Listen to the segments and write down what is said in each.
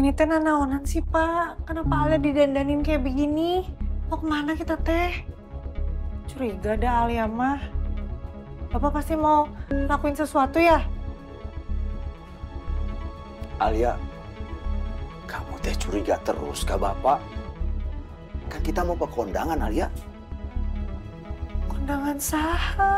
Ini teh nanaonan sih, Pak? Kenapa Alia didandanin kayak begini? Mau kemana kita teh? Curiga dah Alia mah. Bapak pasti mau lakuin sesuatu ya? Alia, kamu teh curiga terus ke Bapak? Kan kita mau ke kondangan, Alia. Kondangan saha?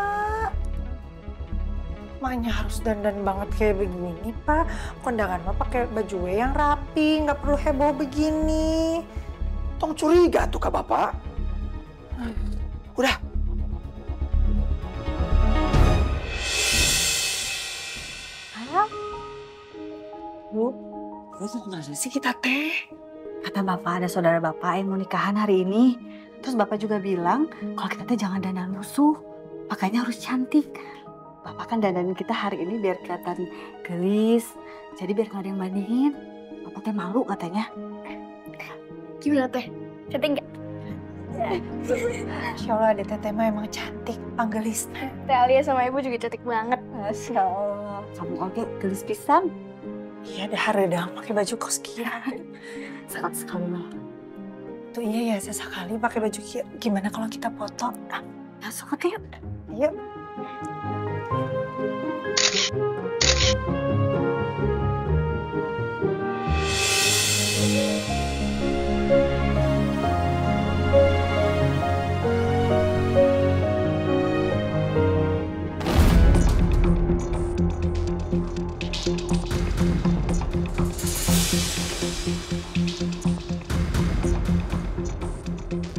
Maknya harus dandan banget kayak begini, Pak. Kondangan mah pakai baju yang rapi, nggak perlu heboh begini. Tong curiga tuh ke Bapak. Udah. Bu, mana sih kita teh? Kata bapak ada saudara bapak yang mau nikahan hari ini. Terus bapak juga bilang kalau kita teh jangan dandan lusuh, makanya harus cantik. Bapak kan dandanin kita hari ini biar kelihatan gelis, jadi biar nggak ada yang bandingin. Bapak teh malu katanya. Gimana teh? Cantik nggak? Masya Allah, Adek Teteh mah emang cantik, panggelisnya. Teh Alia sama ibu juga cantik banget. Masya Allah. Kamu oke gelis pisan. Iya, dah haredang pakai baju kos kia. Sangat sekali mah. Tuh iya ya, sesekali pakai baju kia. Gimana kalau kita foto? Nah, Masuk oke yuk. yuk.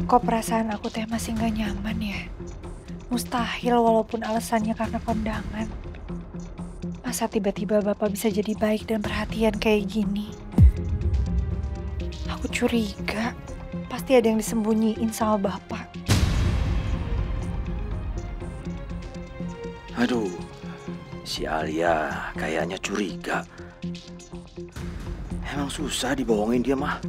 Kok perasaan aku teh masih gak nyaman ya? Mustahil walaupun alasannya karena kondangan. Masa tiba-tiba Bapak bisa jadi baik dan perhatian kayak gini? Aku curiga, pasti ada yang disembunyiin sama Bapak. Aduh, si Alia kayaknya curiga. Emang susah dibohongin dia mah.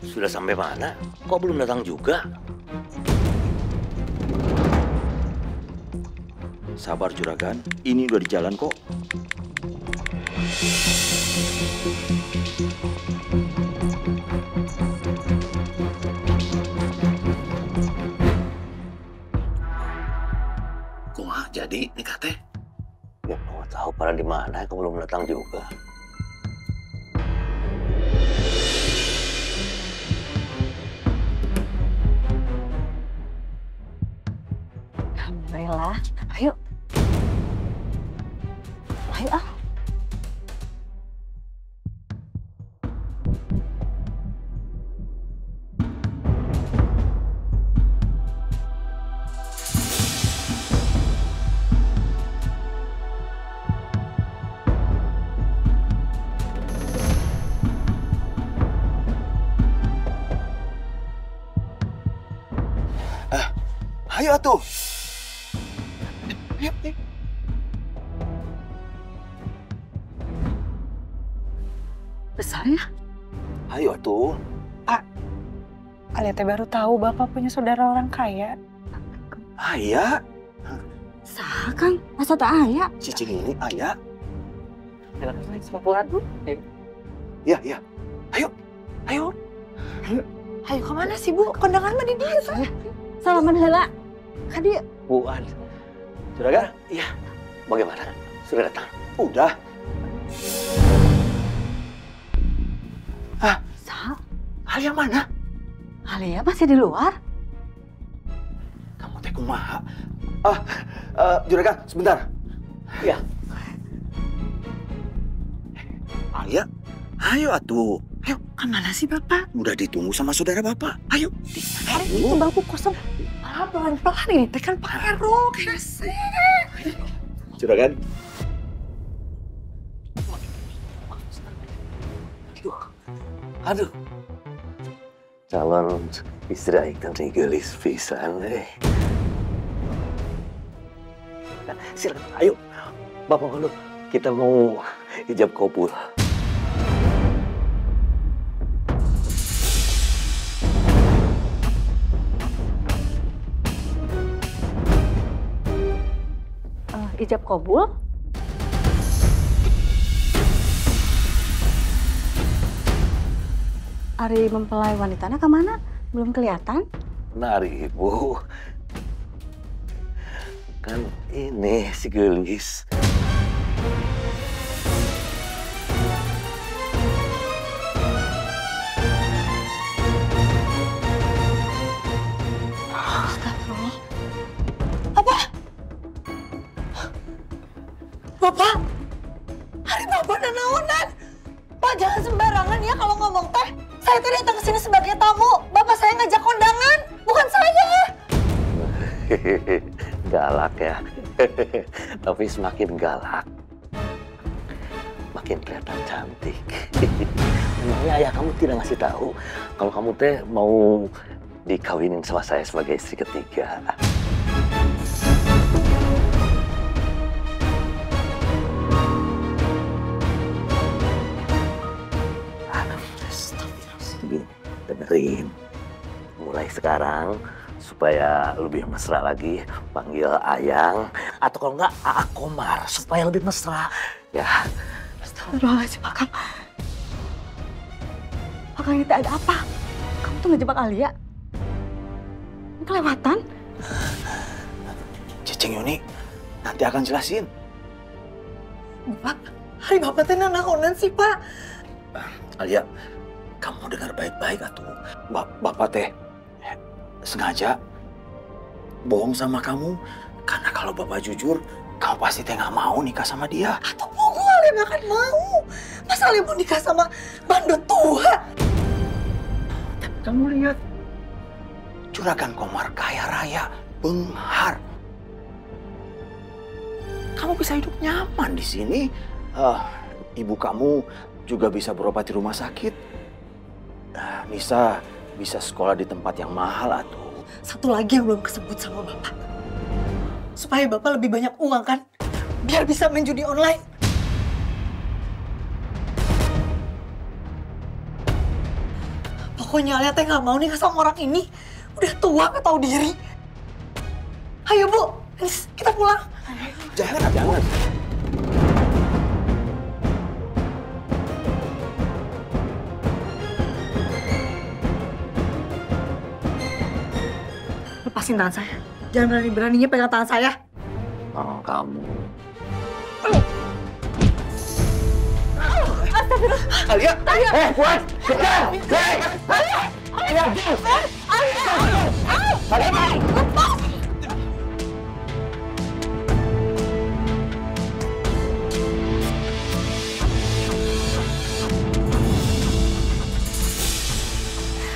Sudah sampai mana? Kok belum datang juga? Sabar juragan, ini udah di jalan kok. Kumaha jadi nikah teh? Ya mau tahu pada di mana kok belum datang juga. Alhamdulillah. Ayo. Ayo ah. Ayo atuh. Ayo, ayo. Besar ya? Ayo atuh. Alia teh baru tahu Bapak punya saudara orang kaya. Aya, Sah Kang, masa tak aya? cicing ini aya. Silakan sepupuan tuh. Ya, ya. Ayo, ayo. Ayo kemana sih Bu? Kondangan mah di dia. Salaman heula. Kadi Buan. Juragan? Iya. Bagaimana? Sudah datang? Udah. sah. Alia mana? Alia masih di luar? Kamu teh kumaha? Juragan, sebentar. Iya. Alia, ayo atuh. Ayo. Kemana sih Bapak? Udah ditunggu sama saudara Bapak. Ayo. Itu bangku kosong. Ah, pelan-pelan ini teh kan pakai rok. Hese. Juragan. Aduh. Calon istri aing teh gelis pisan deh. Silakan, ayo. Bapak dulu, kita mau ijab kabul. ijab kabul. Ari mempelai wanitanya kemana? Belum kelihatan. Nari, Ibu. Kan ini si Gelis. Astagfirullah. Bapak, hari Bapak dan naonan. Pak, jangan sembarangan ya kalau ngomong teh. Saya tadi datang ke sini sebagai tamu. Bapak saya ngajak kondangan, bukan saya. Galak ya. Tapi semakin galak, makin kelihatan cantik. Memangnya ayah kamu tidak ngasih tahu kalau kamu teh mau dikawinin sama saya sebagai istri ketiga? Gini, dengerin. Mulai sekarang supaya lebih mesra lagi panggil Ayang atau kalau enggak Aa Komar supaya lebih mesra. Ya. Astagfirullahaladzim, Akang. Akang ini ada apa? Kamu tuh ngejebak Alia? Kelewatan? Cicing Yuni, nanti akan jelasin. Bapak, hari Bapak teh naonan sih, Pak. Alia, kamu dengar baik-baik atuh. Bapak teh sengaja bohong sama kamu karena kalau Bapak jujur, kamu pasti teh nggak mau nikah sama dia. Atau pokok Alia nggak akan mau. Masa Alia mau nikah sama bandot tua? Tapi kamu lihat, Juragan Komar kaya raya, benghar. Kamu bisa hidup nyaman di sini. Ibu kamu juga bisa berobat di rumah sakit. Nisa bisa sekolah di tempat yang mahal atuh. Satu lagi yang belum kesebut sama Bapak. Supaya Bapak lebih banyak uang kan? Biar bisa main judi online. Pokoknya Alia teh nggak mau nikah sama orang ini. Udah tua nggak tahu diri. Ayo Bu, kita pulang. Jangan. Lepasin tangan saya. Jangan berani-beraninya pegang tangan saya. Oh, kamu. Astagfirullah. Alia! Kuat! Kejar! Alia!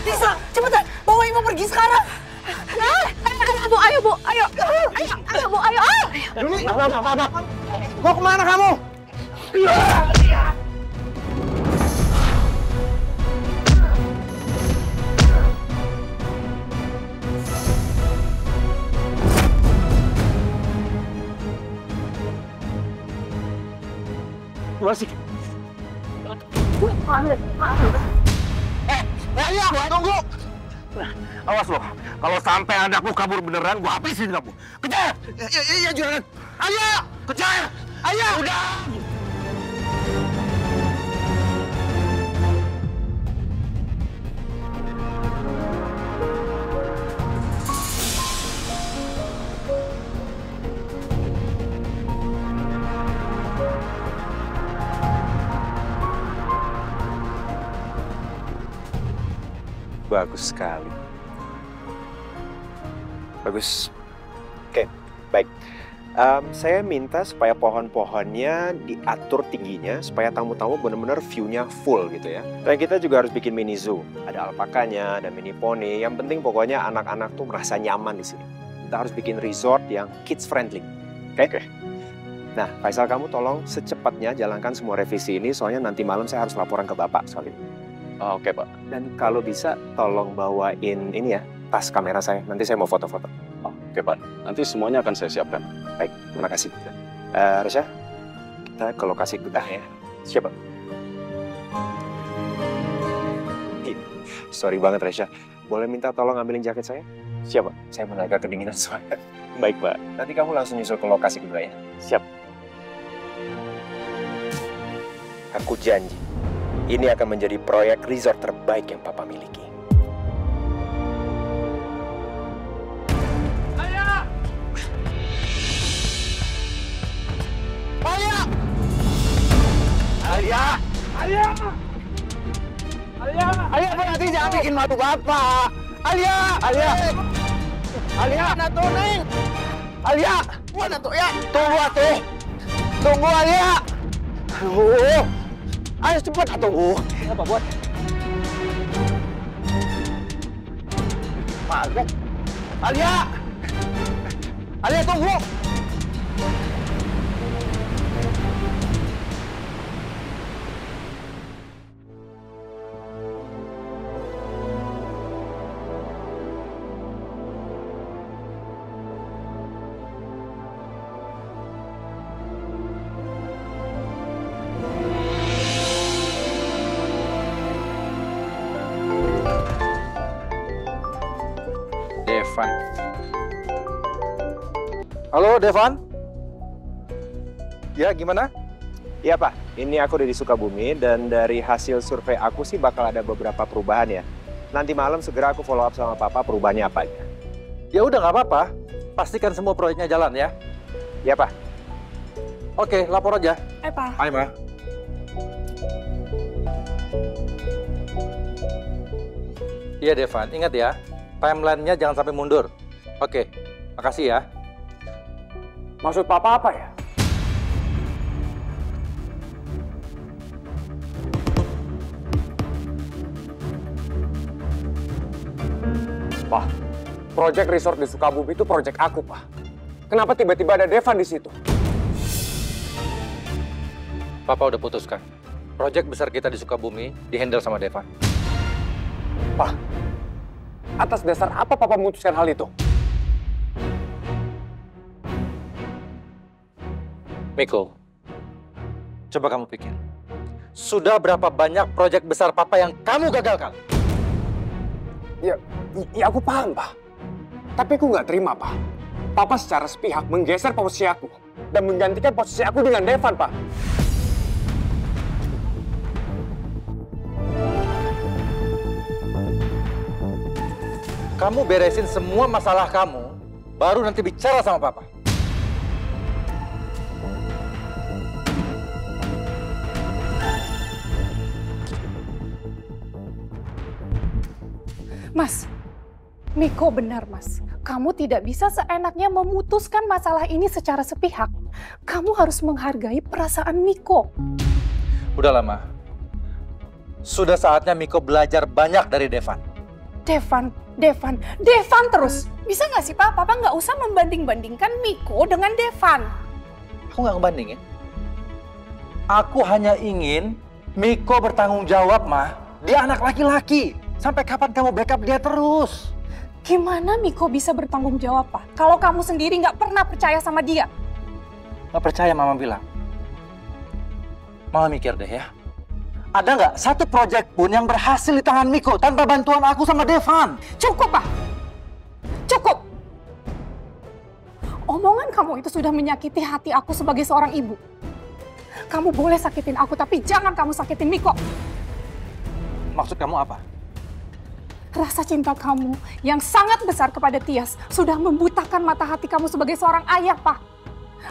Nisa, cepetan. Bawa Ibu pergi sekarang. Ayo Bu, ayo. Yuni! Mau kemana kamu? Masih. Ayah, tunggu! Awas loh, kalau sampai anakku kabur beneran, gua habisin kamu. Kejar! Iya, juragan. Ayo, kejar! Ayo! Udah! Bagus sekali. Bagus. Oke, baik. Saya minta supaya pohon-pohonnya diatur tingginya supaya tamu-tamu benar-benar view-nya full gitu ya. Dan kita juga harus bikin mini zoo. Ada alpakanya, ada mini pony. Yang penting pokoknya anak-anak tuh merasa nyaman di sini. Kita harus bikin resort yang kids friendly. Oke? Nah, Faisal, kamu tolong secepatnya jalankan semua revisi ini soalnya nanti malam saya harus laporan ke Bapak soal ini. Oke, Pak. Dan kalau bisa tolong bawain ini ya, tas kamera saya. Nanti saya mau foto-foto. Oke, Pak. Nanti semuanya akan saya siapkan. Baik, terima kasih. Resya, kita ke lokasi kita ya. Siapa? Sorry banget Resya. Boleh minta tolong ambilin jaket saya? Siapa? Saya agak kedinginan soalnya. Baik, Pak. Nanti kamu langsung nyusul ke lokasi kedua ya. Siap. Aku janji, ini akan menjadi proyek resort terbaik yang Papa miliki. Alia, nanti jangan bikin malu Bapak. Alia. Mana tuh, Neng? Alia. Mana tuh ya? Tunggu, atuh. Tunggu, Alia. Ayo cepat, atuh. Apa buat? Malu. Alia. Alia, tunggu. Devan. Halo, Devan? Ya, gimana? Iya, Pak. Ini aku udah di Sukabumi dan dari hasil survei aku sih bakal ada beberapa perubahan ya. Nanti malam segera aku follow up sama Papa perubahannya apa aja. Ya udah, nggak apa-apa. Pastikan semua proyeknya jalan ya. Iya, Pak. Oke, lapor aja. Pak. Hai, Ma. Iya, Devan. Ingat ya, timeline-nya jangan sampai mundur. Oke, makasih ya. Maksud Papa apa ya? Pak, proyek resort di Sukabumi itu proyek aku, Pak. Kenapa tiba-tiba ada Devan di situ? Papa udah putuskan. Proyek besar kita di Sukabumi dihandle sama Devan. Pak, atas dasar apa Papa memutuskan hal itu? Miko, coba kamu pikir. Sudah berapa banyak proyek besar Papa yang kamu gagalkan? Ya aku paham, Pak. Tapi aku nggak terima, Pak. Papa secara sepihak menggeser posisi aku dan menggantikan posisi aku dengan Devan, Pak. Kamu beresin semua masalah kamu, baru nanti bicara sama Papa. Mas, Miko benar, Mas. Kamu tidak bisa seenaknya memutuskan masalah ini secara sepihak. Kamu harus menghargai perasaan Miko. Udah lama. Sudah saatnya Miko belajar banyak dari Devan. Devan terus. Bisa nggak sih, Pak? Papa nggak usah membanding-bandingkan Miko dengan Devan. Aku nggak ngebandingin. Aku hanya ingin Miko bertanggung jawab, Ma. Dia anak laki-laki. Sampai kapan kamu backup dia terus? Gimana Miko bisa bertanggung jawab, Pak? Kalau kamu sendiri nggak pernah percaya sama dia. Nggak percaya, Mama bilang. Mama mikir deh ya. Ada nggak satu proyek pun yang berhasil di tangan Miko tanpa bantuan aku sama Devan? Cukup, Pak. Cukup. Omongan kamu itu sudah menyakiti hati aku sebagai seorang ibu. Kamu boleh sakitin aku, tapi jangan kamu sakitin Miko. Maksud kamu apa? Rasa cinta kamu yang sangat besar kepada Tias sudah membutakan mata hati kamu sebagai seorang ayah, Pak.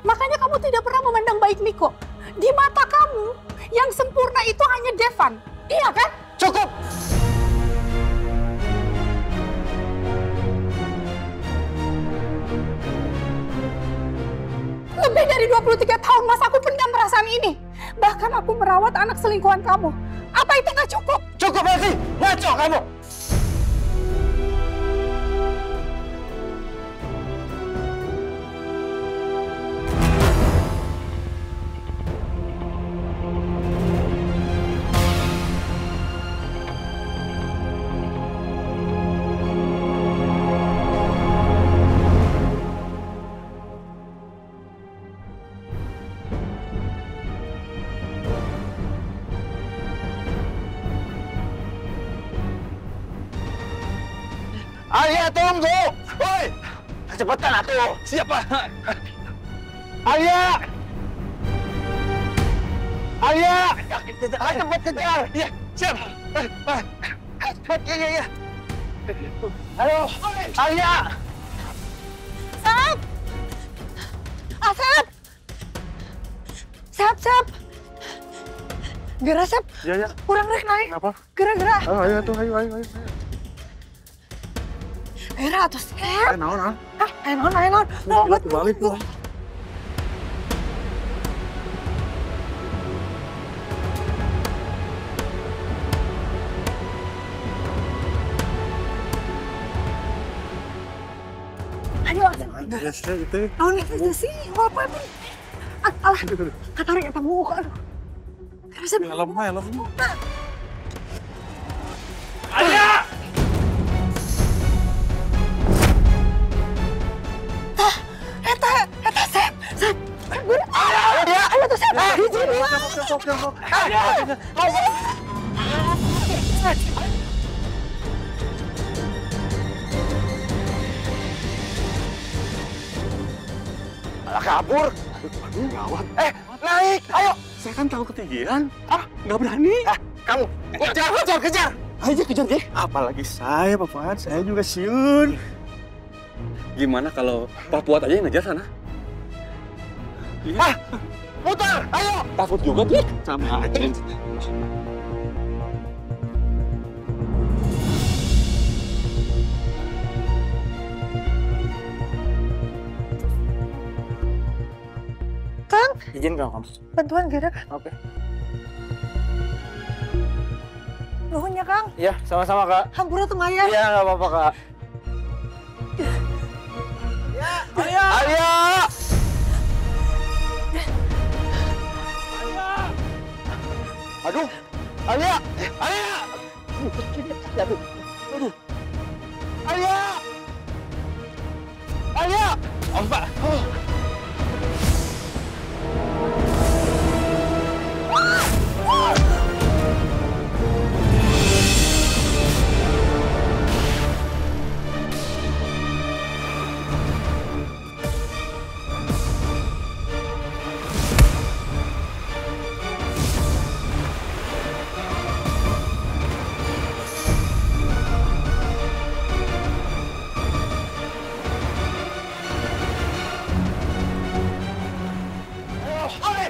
Makanya kamu tidak pernah memandang baik Miko. Di mata kamu, yang sempurna itu hanya Devan. Iya kan? Cukup! Lebih dari 23 tahun, Mas, aku pendam perasaan ini. Bahkan aku merawat anak selingkuhan kamu. Apa itu nggak cukup? Cukup, Elsie! Ngaco kamu! Alia, tunggu! Woi! cepetan atuh. Siapa? Alia! Alia! Ayo cepat kejar. Iya, siap. Cepat, iya. Ayo, Alia! Sep! Sep! Sep! Gara, Sep. Iya. Kurang rek naik. Kenapa? Gara-gara. Ayo tuh, ayo. Gara atuh, Sep. Naon. Ayo naon. Lompat. Balik tuh. Ayo, Sep. Naon itu sih? Apa? Alah, katarik eta muka. Aduh. Gara, Sep. Lemah. Alia! Eta Sep. Ayo tuh Sep. Hiji dua. Malah kabur. Aduh, gawat. Naik, ayo. Saya kan tahu ketinggian. Nggak berani. Kamu, kejar. Ayo kejar deh. Apalagi saya, Pak Fuad. Saya juga siun. Gimana kalau Pak Fuad aja yang ngejar sana? Putar, ayo. Takut juga dia. Sama aja. Kang, Izin Kang. bantuan Gara. Oke. Nuhun ya, Kang. Iya, sama-sama Kak. Hampura tuh Maya. Iya, nggak apa-apa Kak. Alia! Aduh, Alia! Alia! Om Pak.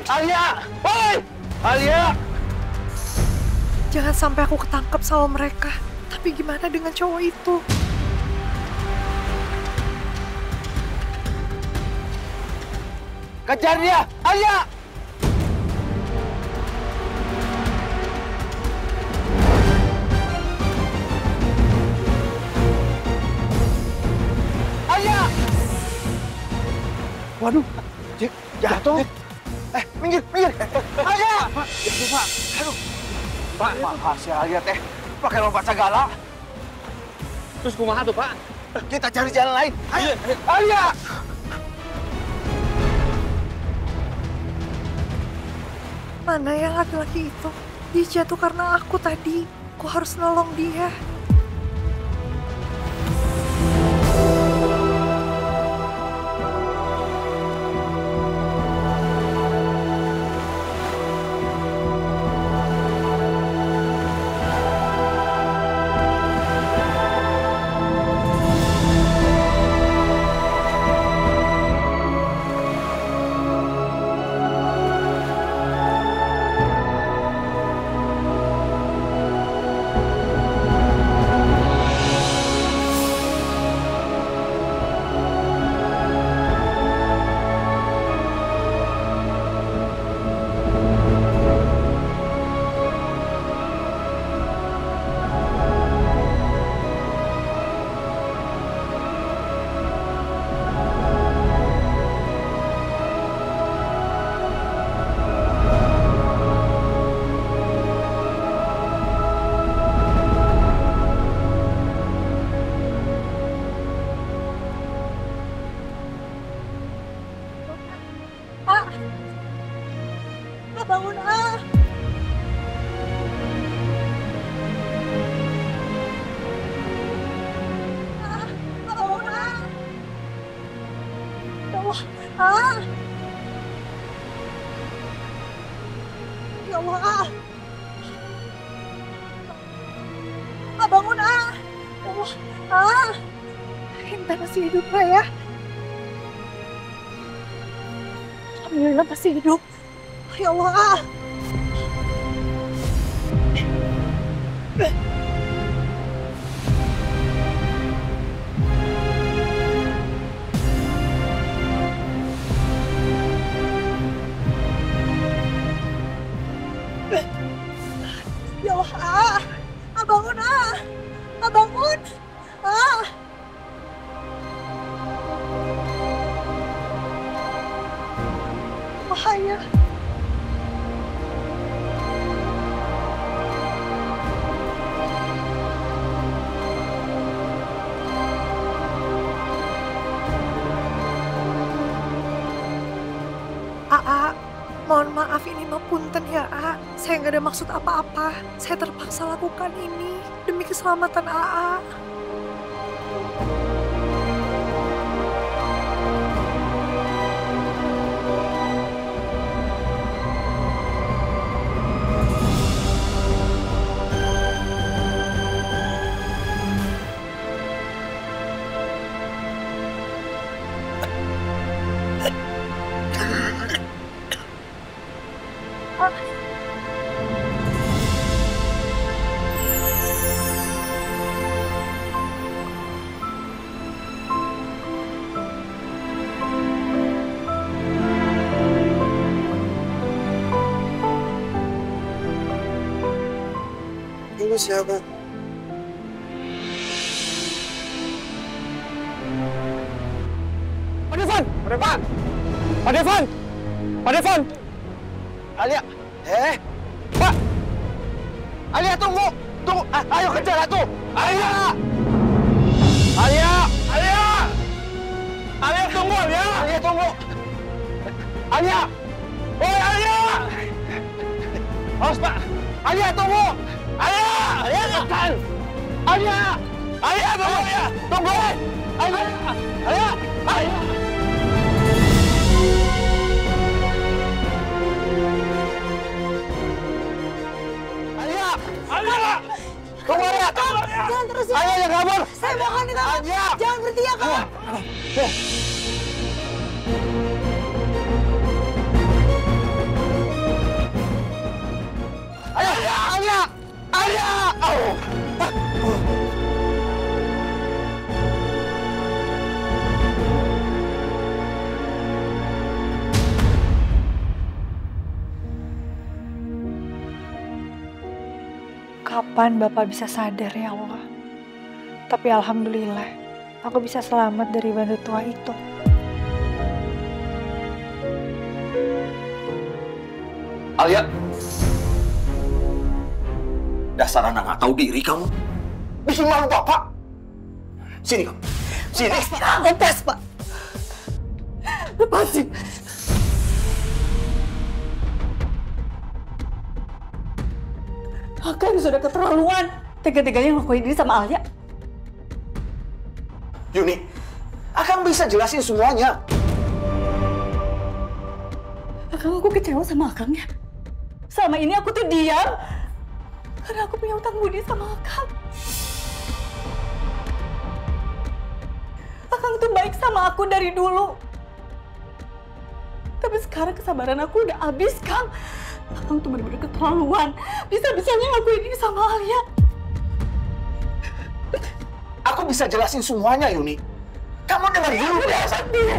Alia! Woi! Alia! Jangan sampai aku ketangkep sama mereka. Tapi gimana dengan cowok itu? Kejar dia! Alia! Alia! Waduh, Jatuh! Minggir! Alia! jatuh Pak. Aduh! Pak, makasih Alia teh. Pakai lompat segala. Terus kumaha tuh Pak? Kita cari jalan lain. Ayo! Alia! Mana ya laki-laki itu? Dia jatuh karena aku tadi. Aku harus nolong dia. Bangun ah! Bangun ah! Ya Allah, bangun, Ya Allah, Intan masih hidup, ya. Alhamdulillah masih hidup. Ya Allah, Ya Allah, bangun, bangun, bahaya. Mohon maaf, ini mah punten ya, Saya nggak ada maksud apa-apa. Saya terpaksa lakukan ini demi keselamatan AA. Ini siapa? Pak Devan! Pak Devan! Pak Devan! Pak Devan! Alia! Pak! Alia, tunggu! Tunggu! Ayo kejar Atu! Alia! Alia! Alia! Alia, tunggu Alia! Alia, tunggu! Alia! Woi, Alia! Awas, Pak! Alia, tunggu! Alia! Alia, tekan! Alia! Alia, tunggu Alia! Tunggu! Alia! Alia! Alia! Alia! Alia! Tunggu Alia! Jangan terus, Alia, jangan kabur! Saya mohon, Kak. Alia! Jangan berhenti ya, Kak. Alia! Alia! Alia! Kapan Bapak bisa sadar, ya Allah? Tapi alhamdulillah, aku bisa selamat dari bandit tua itu. Alia. Dasar anak nggak tahu diri kamu. Bikin malu Bapak! Sini kamu. Sini. Lepas, Pak. Lepasin. Akang sudah keterlaluan. Tega-teganya ngelakuin ini sama Alia. Yuni, Akang bisa jelasin semuanya. Akang, aku kecewa sama Akang ya. Selama ini aku tuh diam karena aku punya utang budi sama Akang. Akang tuh baik sama aku dari dulu. Tapi sekarang kesabaran aku udah habis, Kang. Akang tuh bener-bener keterlaluan. Bisa-bisanya ngelakuin ini sama Alia. Aku bisa jelasin semuanya, Yuni. Kamu dengar dulu penjelasan dia.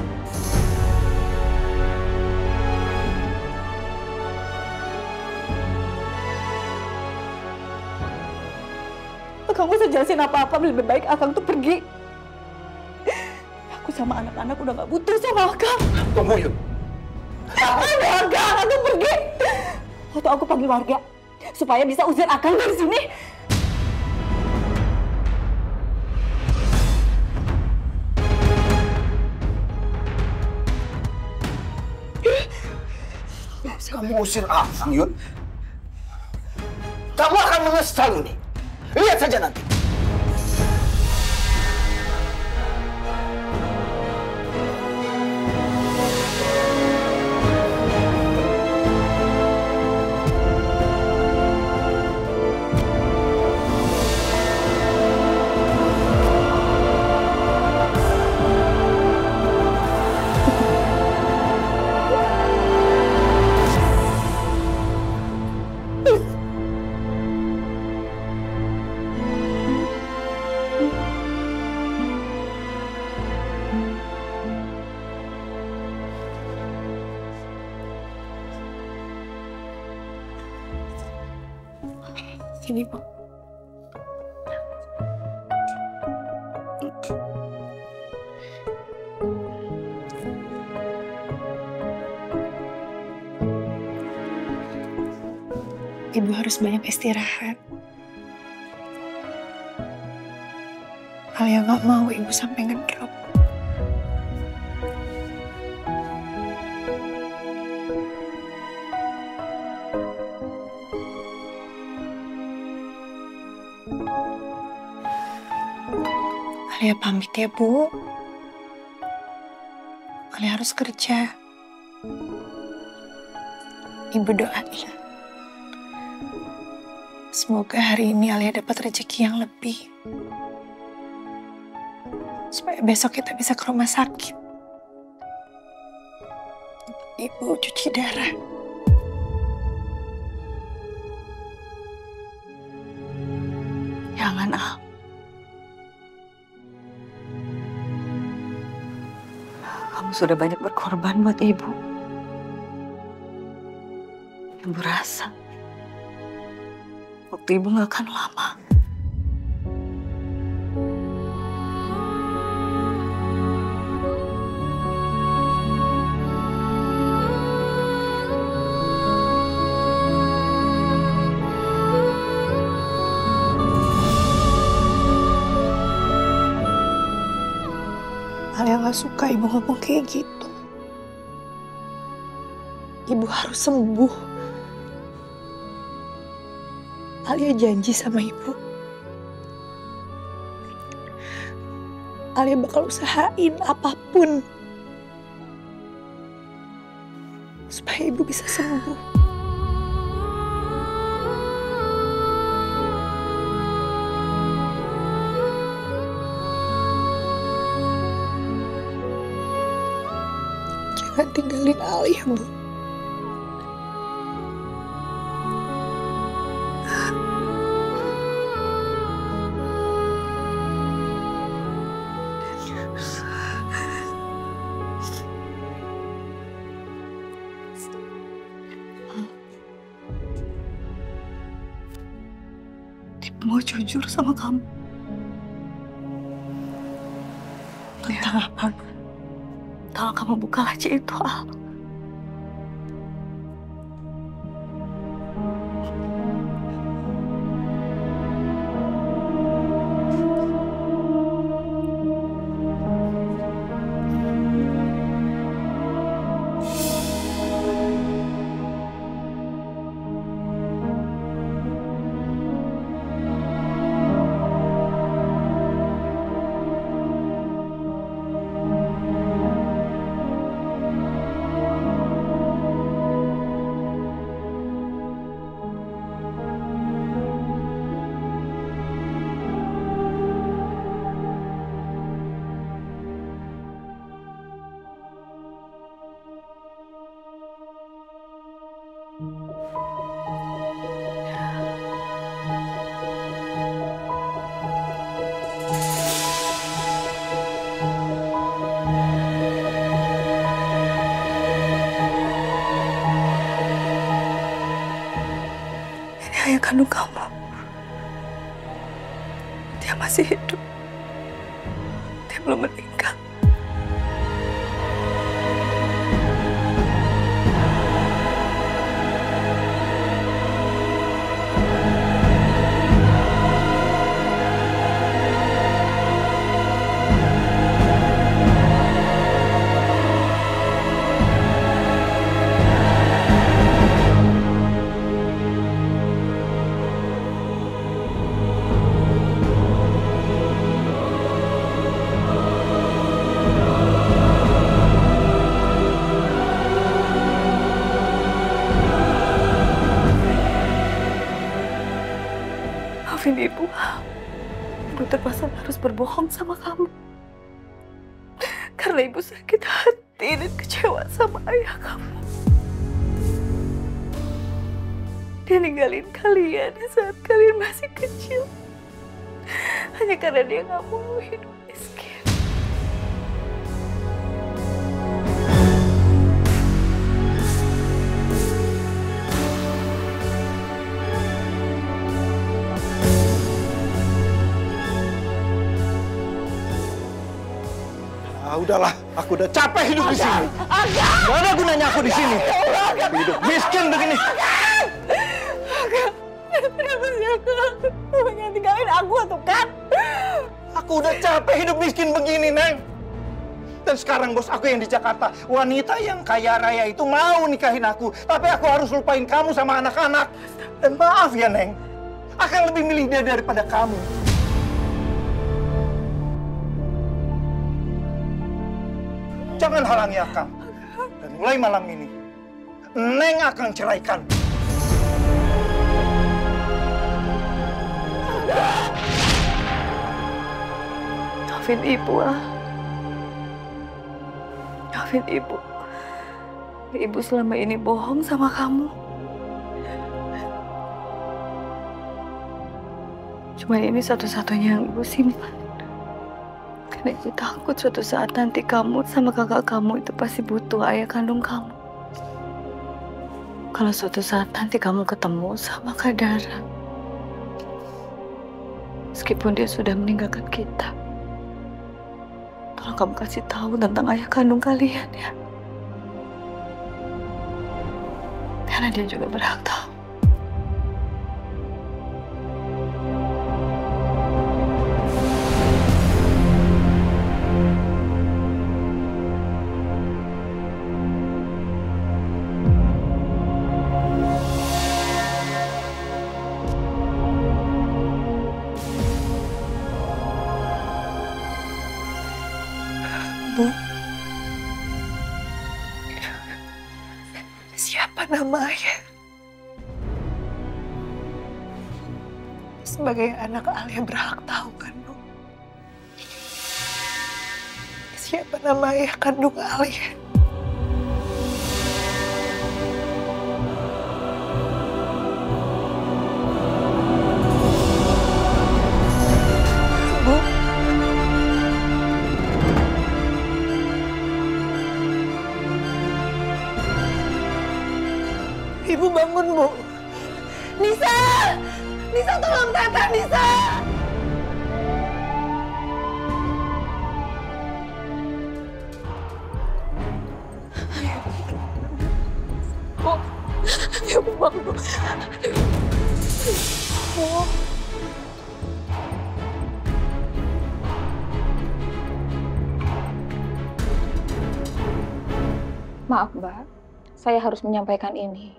Akang gak usah jelasin apa-apa, lebih baik Akang tuh pergi. Aku sama anak-anak udah gak butuh sama Akang. Tunggu, Yun. Ada Akang, Akang pergi. Atau aku panggil warga supaya bisa usir Akang dari sini. Kamu usir Akang, Yun. Kamu akan menyesal, Yuni. Lihat saja nanti. Ini, Bu. Ibu harus banyak istirahat. Alia nggak mau ibu sampai ngedrop. Alia pamit ya, Bu. Alia harus kerja. Ibu doain. Semoga hari ini Alia dapat rezeki yang lebih. Supaya besok kita bisa ke rumah sakit. Ibu cuci darah. Jangan, Al. Kamu sudah banyak berkorban buat ibu. Ibu rasa waktu ibu gak akan lama. Alia gak suka ibu ngomong kayak gitu. Ibu harus sembuh. Alia janji sama ibu. Alia bakal usahain apapun supaya ibu bisa sembuh. Jangan tinggalin Alia, Bu. Ibu mau jujur sama kamu. Tentang apa? Kalau kamu buka laci itu, Al. Ayah kandung kamu. Dia masih hidup. Dia belum meninggal. Maafin ibu. Ibu terpaksa harus berbohong sama kamu. Karena ibu sakit hati dan kecewa sama ayah kamu. Dia ninggalin kalian di saat kalian masih kecil. Hanya karena dia nggak mau hidup miskin. udahlah, aku udah capek hidup di sini. Gak ada gunanya aku di sini. Hidup miskin begini. Kenapa sih aku jangan tinggalin aku tuh kan? Aku udah capek hidup miskin begini, Neng. Dan sekarang bos aku yang di Jakarta, wanita yang kaya raya itu mau nikahin aku. Tapi aku harus lupain kamu sama anak-anak. Dan maaf ya, Neng. Akan lebih milih dia daripada kamu. Jangan halangi Akang. Dan mulai malam ini, Neng akan ceraikan. Maafin ibu, ah. Maafin ibu. Ibu selama ini bohong sama kamu. Cuma ini satu-satunya yang ibu simpan. Karena ibu takut suatu saat nanti kamu sama kakak kamu itu pasti butuh ayah kandung kamu. Kalau suatu saat nanti kamu ketemu sama Kak Dara, meskipun dia sudah meninggalkan kita, tolong kamu kasih tahu tentang ayah kandung kalian ya. Karena dia juga berhak tahu. Bu, siapa nama ayah? Sebagai anak Alia berhak tahu kan, Bu? Siapa nama ayah kandung Alia? Bu, Ibu bangun, Bu. Nisa! Nisa, tolong Tata, Nisa! Bu, Ibu bangun, Bu. Bu. Maaf, Mbak. Saya harus menyampaikan ini.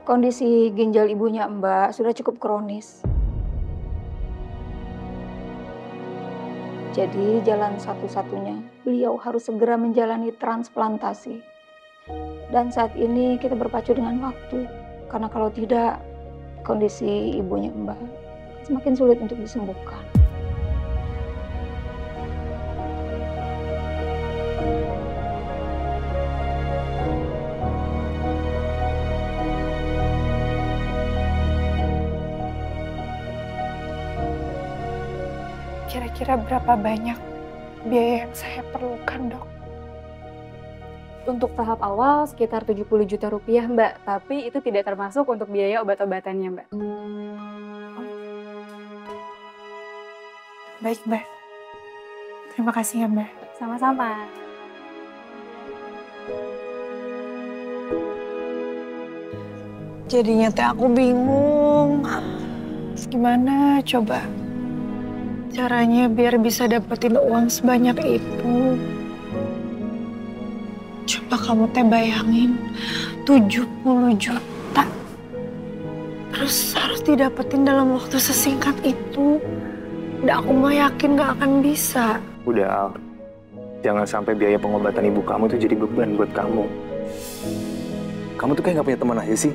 Kondisi ginjal ibunya Mbak sudah cukup kronis. Jadi jalan satu-satunya beliau harus segera menjalani transplantasi. Dan saat ini kita berpacu dengan waktu. Karena kalau tidak, kondisi ibunya Mbak semakin sulit untuk disembuhkan. Kira-kira berapa banyak biaya yang saya perlukan, Dok? Untuk tahap awal sekitar 70 juta rupiah, Mbak. Tapi itu tidak termasuk untuk biaya obat-obatannya, Mbak. Baik, Mbak. Terima kasih ya, Mbak. Sama-sama. Jadinya teh aku bingung. Gimana coba caranya biar bisa dapetin uang sebanyak itu? Coba kamu teh bayangin 70 juta. Terus harus didapetin dalam waktu sesingkat itu. Udah aku mah yakin gak akan bisa. Udah, Al. Jangan sampai biaya pengobatan ibu kamu tuh jadi beban buat kamu. Kamu tuh kayak gak punya teman aja sih.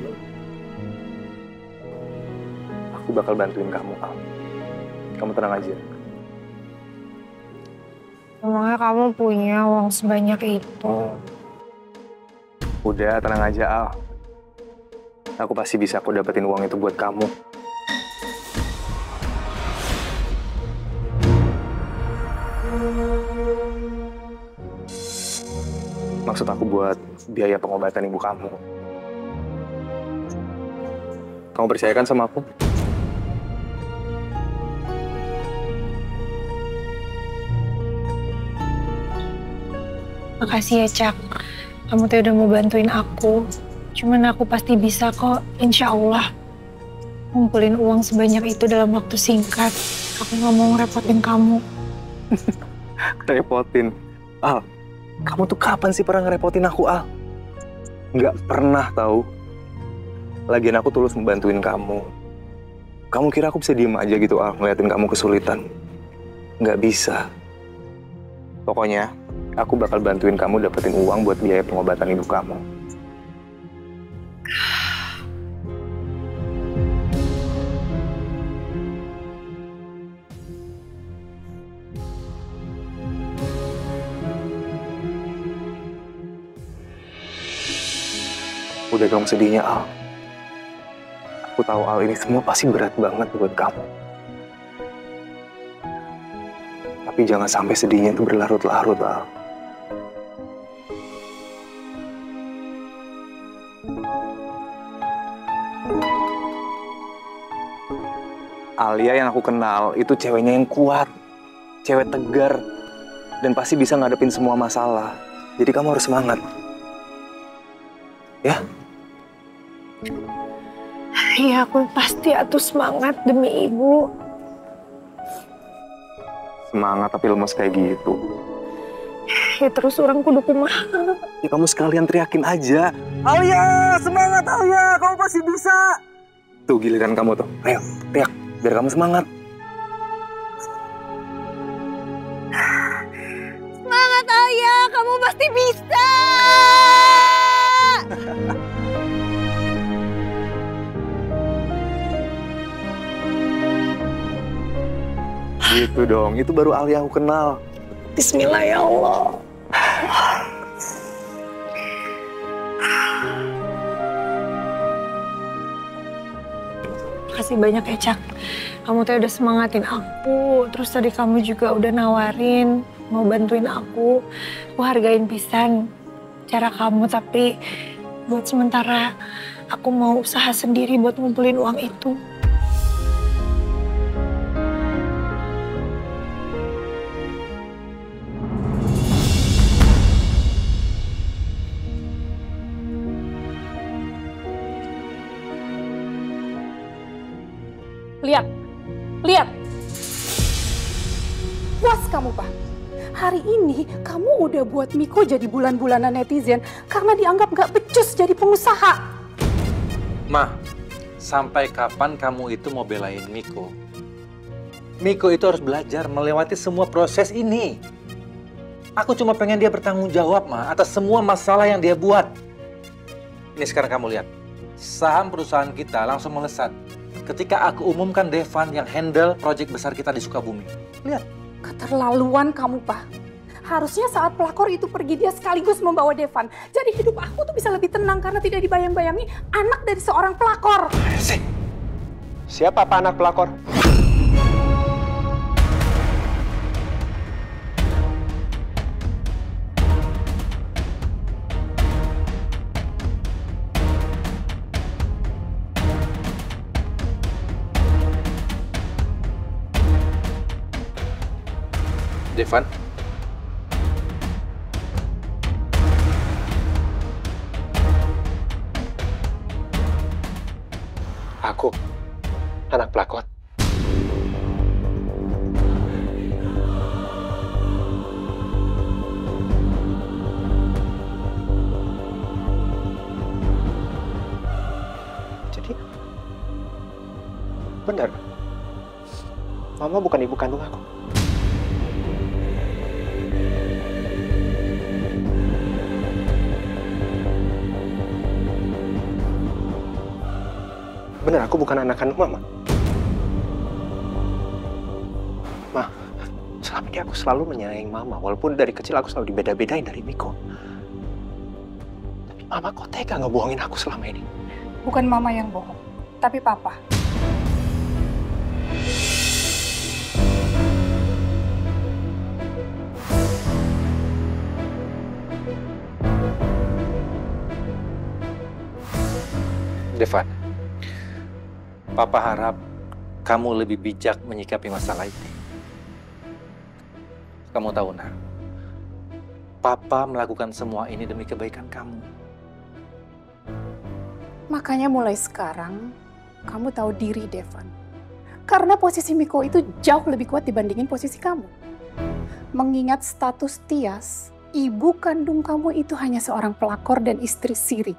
Aku bakal bantuin kamu, Al. Kamu tenang aja. Emangnya kamu punya uang sebanyak itu? Udah, tenang aja, Al. Aku pasti bisa aku dapetin uang itu buat kamu. Maksud aku buat biaya pengobatan ibu kamu. Kamu percaya kan sama aku? Makasih ya, Cak. Kamu tuh udah mau bantuin aku. Cuman aku pasti bisa kok, insya Allah. Ngumpulin uang sebanyak itu dalam waktu singkat. Aku nggak mau ngerepotin kamu. Repotin? Al, kamu tuh kapan sih pernah ngerepotin aku, Al? Nggak pernah tahu. Lagian aku tulus membantuin kamu. Kamu kira aku bisa diem aja gitu, Al, ngeliatin kamu kesulitan? Nggak bisa. Pokoknya, aku bakal bantuin kamu dapetin uang buat biaya pengobatan ibu kamu. Udah dong sedihnya, Al. Aku tahu, Al, ini semua pasti berat banget buat kamu. Tapi jangan sampai sedihnya itu berlarut-larut, Al. Alia yang aku kenal itu ceweknya yang kuat, cewek tegar, dan pasti bisa ngadepin semua masalah. Jadi kamu harus semangat. Ya? Iya, aku pasti atuh semangat demi ibu. Semangat tapi lemes kayak gitu. Ya terus orang kudu kumaha. Ya kamu sekalian teriakin aja. Alia, semangat Alia, kamu pasti bisa. Tuh giliran kamu tuh, ayo teriak, biar kamu semangat. Semangat Alia, kamu pasti bisa. Gitu dong, itu baru Alia aku kenal. Bismillah ya Allah. Makasih banyak ya, Cak. Kamu tuh udah semangatin aku. Terus tadi kamu juga udah nawarin mau bantuin aku. Aku hargain pisan cara kamu, tapi buat sementara aku mau usaha sendiri buat ngumpulin uang itu. Lihat, lihat. Puas kamu, Pak. Hari ini kamu udah buat Miko jadi bulan-bulanan netizen karena dianggap nggak becus jadi pengusaha. Ma, sampai kapan kamu itu mau belain Miko? Miko itu harus belajar melewati semua proses ini. Aku cuma pengen dia bertanggung jawab, Ma, atas semua masalah yang dia buat. Ini sekarang kamu lihat, saham perusahaan kita langsung melesat ketika aku umumkan Devan yang handle proyek besar kita di Sukabumi. Lihat. Keterlaluan kamu, Pak. Harusnya saat pelakor itu pergi, dia sekaligus membawa Devan. Jadi hidup aku tuh bisa lebih tenang karena tidak dibayang-bayangi anak dari seorang pelakor. Siapa Pak anak pelakor? Devan? Aku, anak pelakor. Jadi, benar, Mama bukan ibu kandung aku. Bener, aku bukan anak kandung Mama. Ma, selama ini aku selalu menyayangi Mama, walaupun dari kecil aku selalu dibeda-bedain dari Miko. Tapi Mama kok tega ngebohongin aku selama ini? Bukan Mama yang bohong, tapi Papa. Devan, Papa harap kamu lebih bijak menyikapi masalah ini. Kamu tahu, Nah, Papa melakukan semua ini demi kebaikan kamu. Makanya mulai sekarang, kamu tahu diri, Devan. Karena posisi Miko itu jauh lebih kuat dibandingin posisi kamu. Mengingat status Tias, ibu kandung kamu itu hanya seorang pelakor dan istri siri.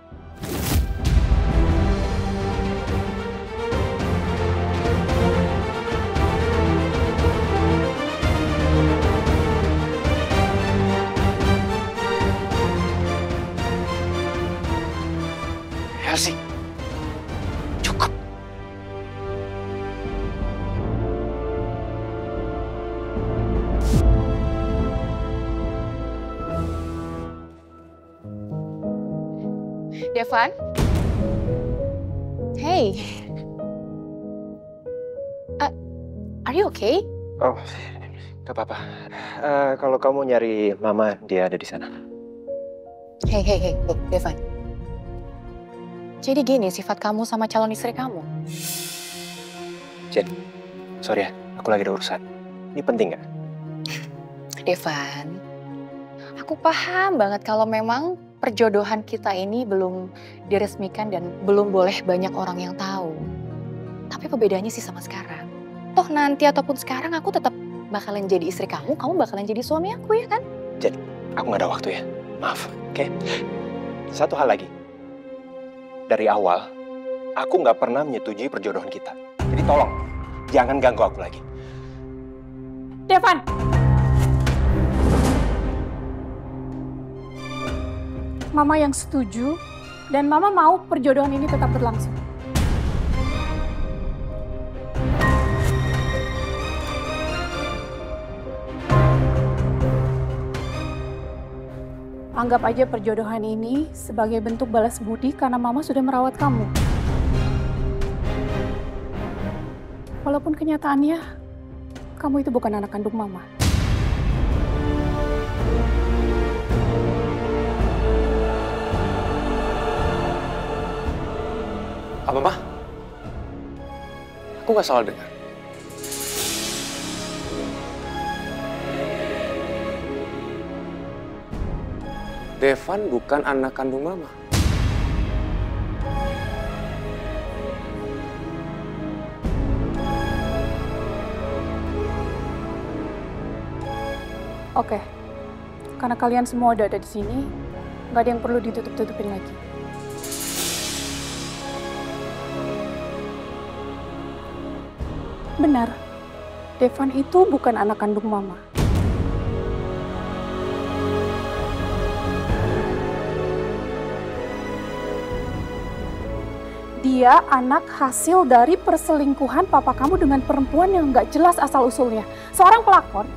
Elsie, cukup. Devan? Hey. Are you okay? Oh, gak apa-apa. Kalau kamu nyari Mama, dia ada di sana. Hey, Devan. Jadi gini sifat kamu sama calon istri kamu? Jen, sorry ya, aku lagi ada urusan. Ini penting nggak? Devan, aku paham banget kalau memang perjodohan kita ini belum diresmikan dan belum boleh banyak orang yang tahu. Tapi perbedaannya sih sama sekarang. Toh nanti ataupun sekarang aku tetap bakalan jadi istri kamu, kamu bakalan jadi suami aku, ya kan? Jen, aku nggak ada waktu ya. Maaf, oke? Satu hal lagi. Dari awal, aku nggak pernah menyetujui perjodohan kita. Jadi tolong, jangan ganggu aku lagi. Devan! Mama yang setuju, dan Mama mau perjodohan ini tetap berlangsung. Anggap aja perjodohan ini sebagai bentuk balas budi karena Mama sudah merawat kamu. Walaupun kenyataannya, kamu itu bukan anak kandung Mama. Apa, Ma? Aku nggak salah dengar. Devan bukan anak kandung Mama. Oke, karena kalian semua udah ada di sini, nggak ada yang perlu ditutup-tutupin lagi. Benar, Devan itu bukan anak kandung Mama. Dia anak hasil dari perselingkuhan papa kamu dengan perempuan yang nggak jelas asal-usulnya. Seorang pelakor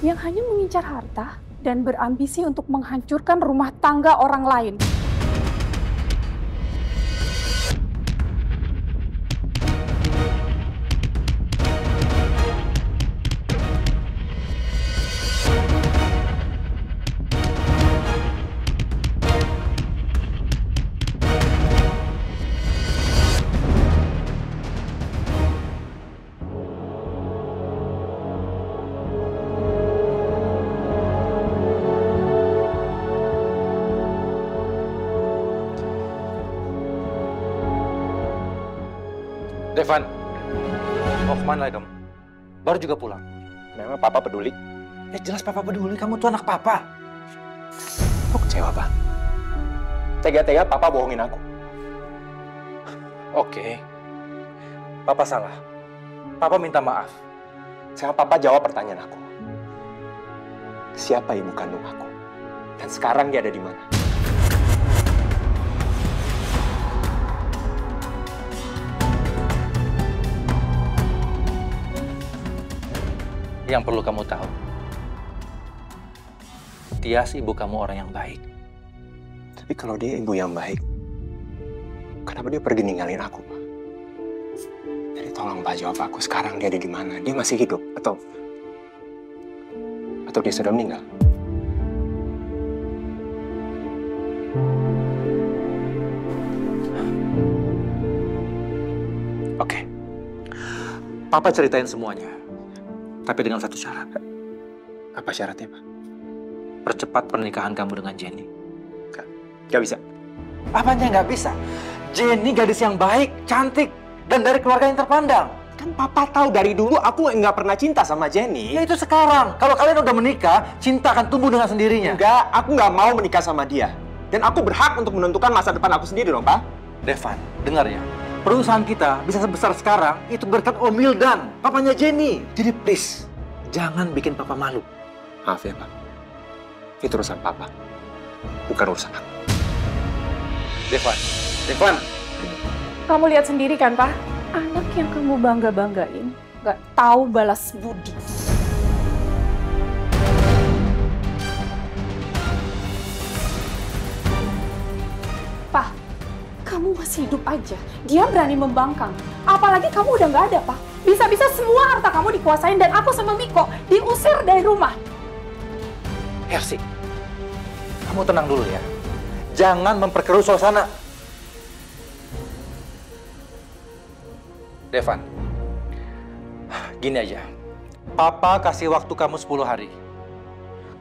yang hanya mengincar harta dan berambisi untuk menghancurkan rumah tangga orang lain. Devan, mau kemana kamu? Baru juga pulang. Memang Papa peduli? Ya jelas Papa peduli, kamu tuh anak Papa. Aku kecewa, Pak. Tega-tega Papa bohongin aku. Oke, Papa salah. Papa minta maaf. Sekarang Papa jawab pertanyaan aku. Siapa ibu kandung aku? Dan sekarang dia ada di mana? Yang perlu kamu tahu, Tias ibu kamu orang yang baik. Tapi kalau dia ibu yang baik, kenapa dia pergi ninggalin aku, Pak? Jadi tolong Pak jawab aku, sekarang dia ada di mana? Dia masih hidup atau dia sudah meninggal? Oke, Papa ceritain semuanya. Tapi dengan satu syarat. Apa syaratnya, Pak? percepat pernikahan kamu dengan Jenny. Gak bisa. Apanya nggak bisa? Jenny gadis yang baik, cantik, dan dari keluarga yang terpandang. Kan papa tahu dari dulu aku nggak pernah cinta sama Jenny. Ya itu sekarang. Kalau kalian udah menikah, cinta akan tumbuh dengan sendirinya. Enggak, aku nggak mau menikah sama dia. Dan aku berhak untuk menentukan masa depan aku sendiri dong, Pak. Devan, dengar ya. Perusahaan kita bisa sebesar sekarang itu berkat Om Mildan, papanya Jenny. Jadi please, jangan bikin papa malu. Maaf ya, Pak. Itu urusan papa, bukan urusan aku. Devan. Kamu lihat sendiri kan, Pak? Anak yang kamu bangga-banggain gak tahu balas budi. Pak, kamu masih hidup aja. Dia berani membangkang. Apalagi kamu udah gak ada, Pak. Bisa-bisa semua harta kamu dikuasain dan aku sama Miko diusir dari rumah. Hersi, kamu tenang dulu ya. Jangan memperkeruh suasana. Devan, gini aja. Papa kasih waktu kamu 10 hari.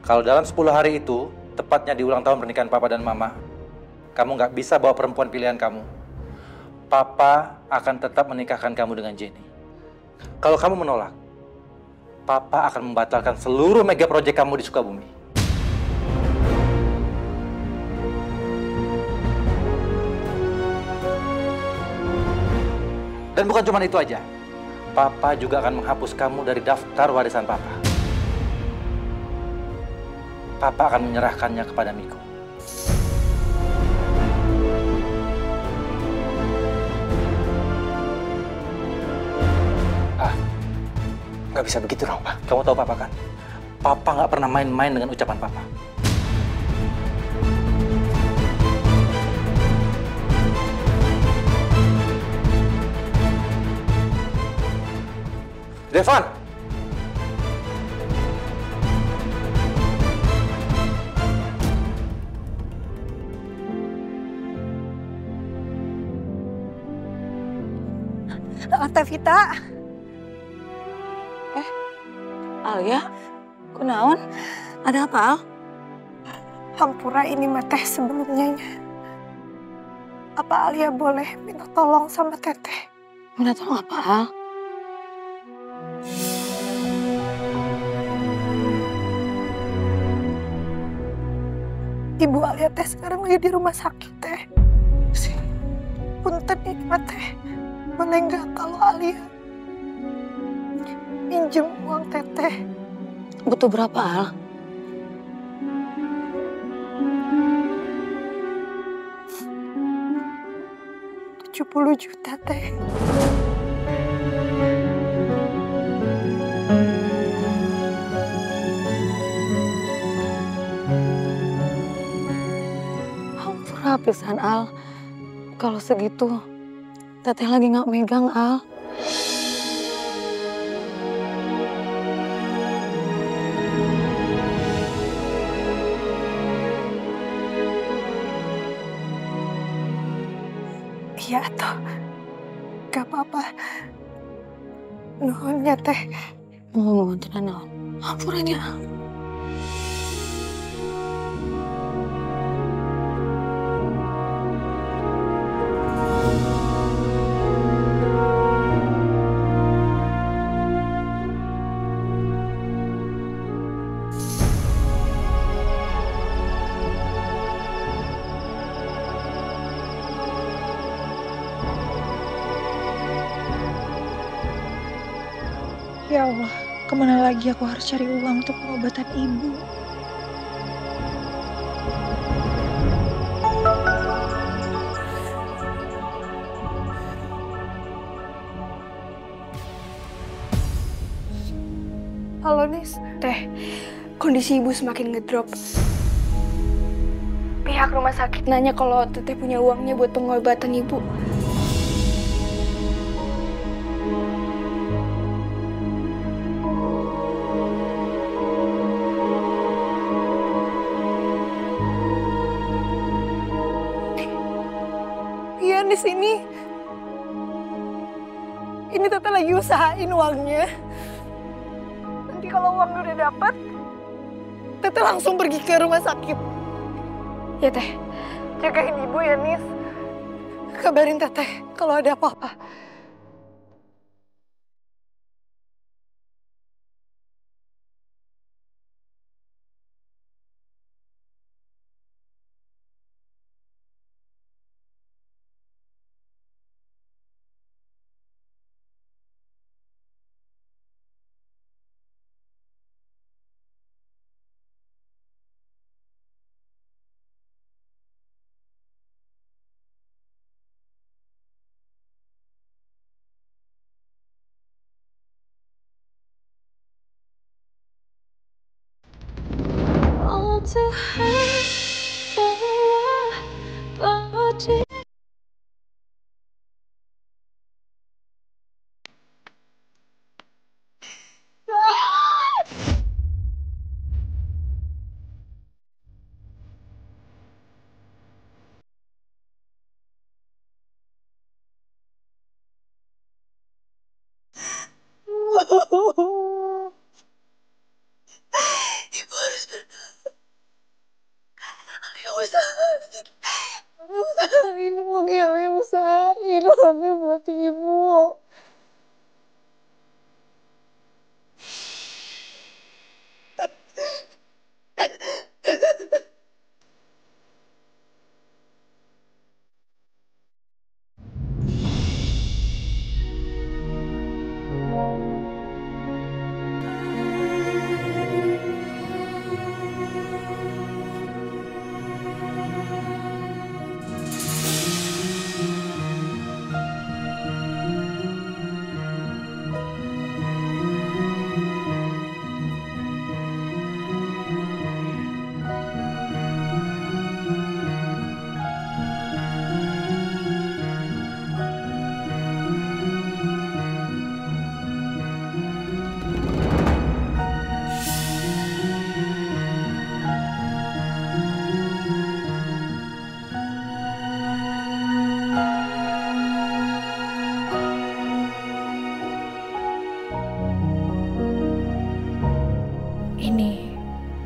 Kalau dalam 10 hari itu, tepatnya di ulang tahun pernikahan Papa dan Mama, kamu nggak bisa bawa perempuan pilihan kamu, Papa akan tetap menikahkan kamu dengan Jenny. Kalau kamu menolak, Papa akan membatalkan seluruh mega proyek kamu di Sukabumi. Dan bukan cuma itu aja, Papa juga akan menghapus kamu dari daftar warisan Papa. Papa akan menyerahkannya kepada Miko. Nggak bisa begitu dong, Pak. Kamu tahu Papa kan? Papa nggak pernah main-main dengan ucapan Papa. Devan! Tevita. Alia, kunaon? Ada apa, Al? Hampura ini mah teh sebelumnya. Apa Alia boleh minta tolong sama Teteh? Minta tolong apa, Al? Ibu Alia teh sekarang lagi di rumah sakit teh. Punten ini mah teh. Boleh nggak kalau Alia pinjem uang Teteh? Butuh berapa, Al? $70 juta teh. Hampura pisan, Al. Kalau segitu, Teteh lagi nggak megang, Al. Iya toh, gak apa-apa. Nuhunnya teh. Nuhun, tenan naon. Hampurannya, Al. Ya Allah, kemana lagi aku harus cari uang untuk pengobatan ibu? Halo Nis, Teh, kondisi ibu semakin ngedrop. Pihak rumah sakit nanya kalau Teteh punya uangnya buat pengobatan ibu. Iya di sini. Ini Teteh lagi usahain uangnya. Nanti kalau uangnya udah dapat, Teteh langsung pergi ke rumah sakit. Ya Teh, jagain Ibu ya Nis. Kabarin Teteh kalau ada apa-apa.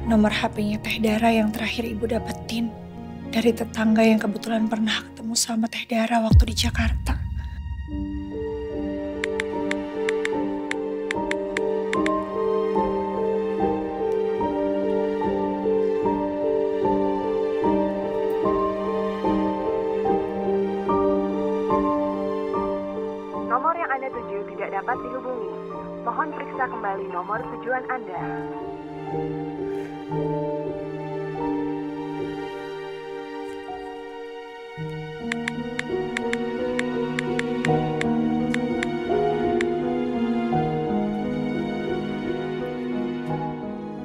Nomor HP-nya Teh Dara yang terakhir Ibu dapetin dari tetangga yang kebetulan pernah ketemu sama Teh Dara waktu di Jakarta. Nomor yang Anda tuju tidak dapat dihubungi. Mohon periksa kembali nomor tujuan Anda.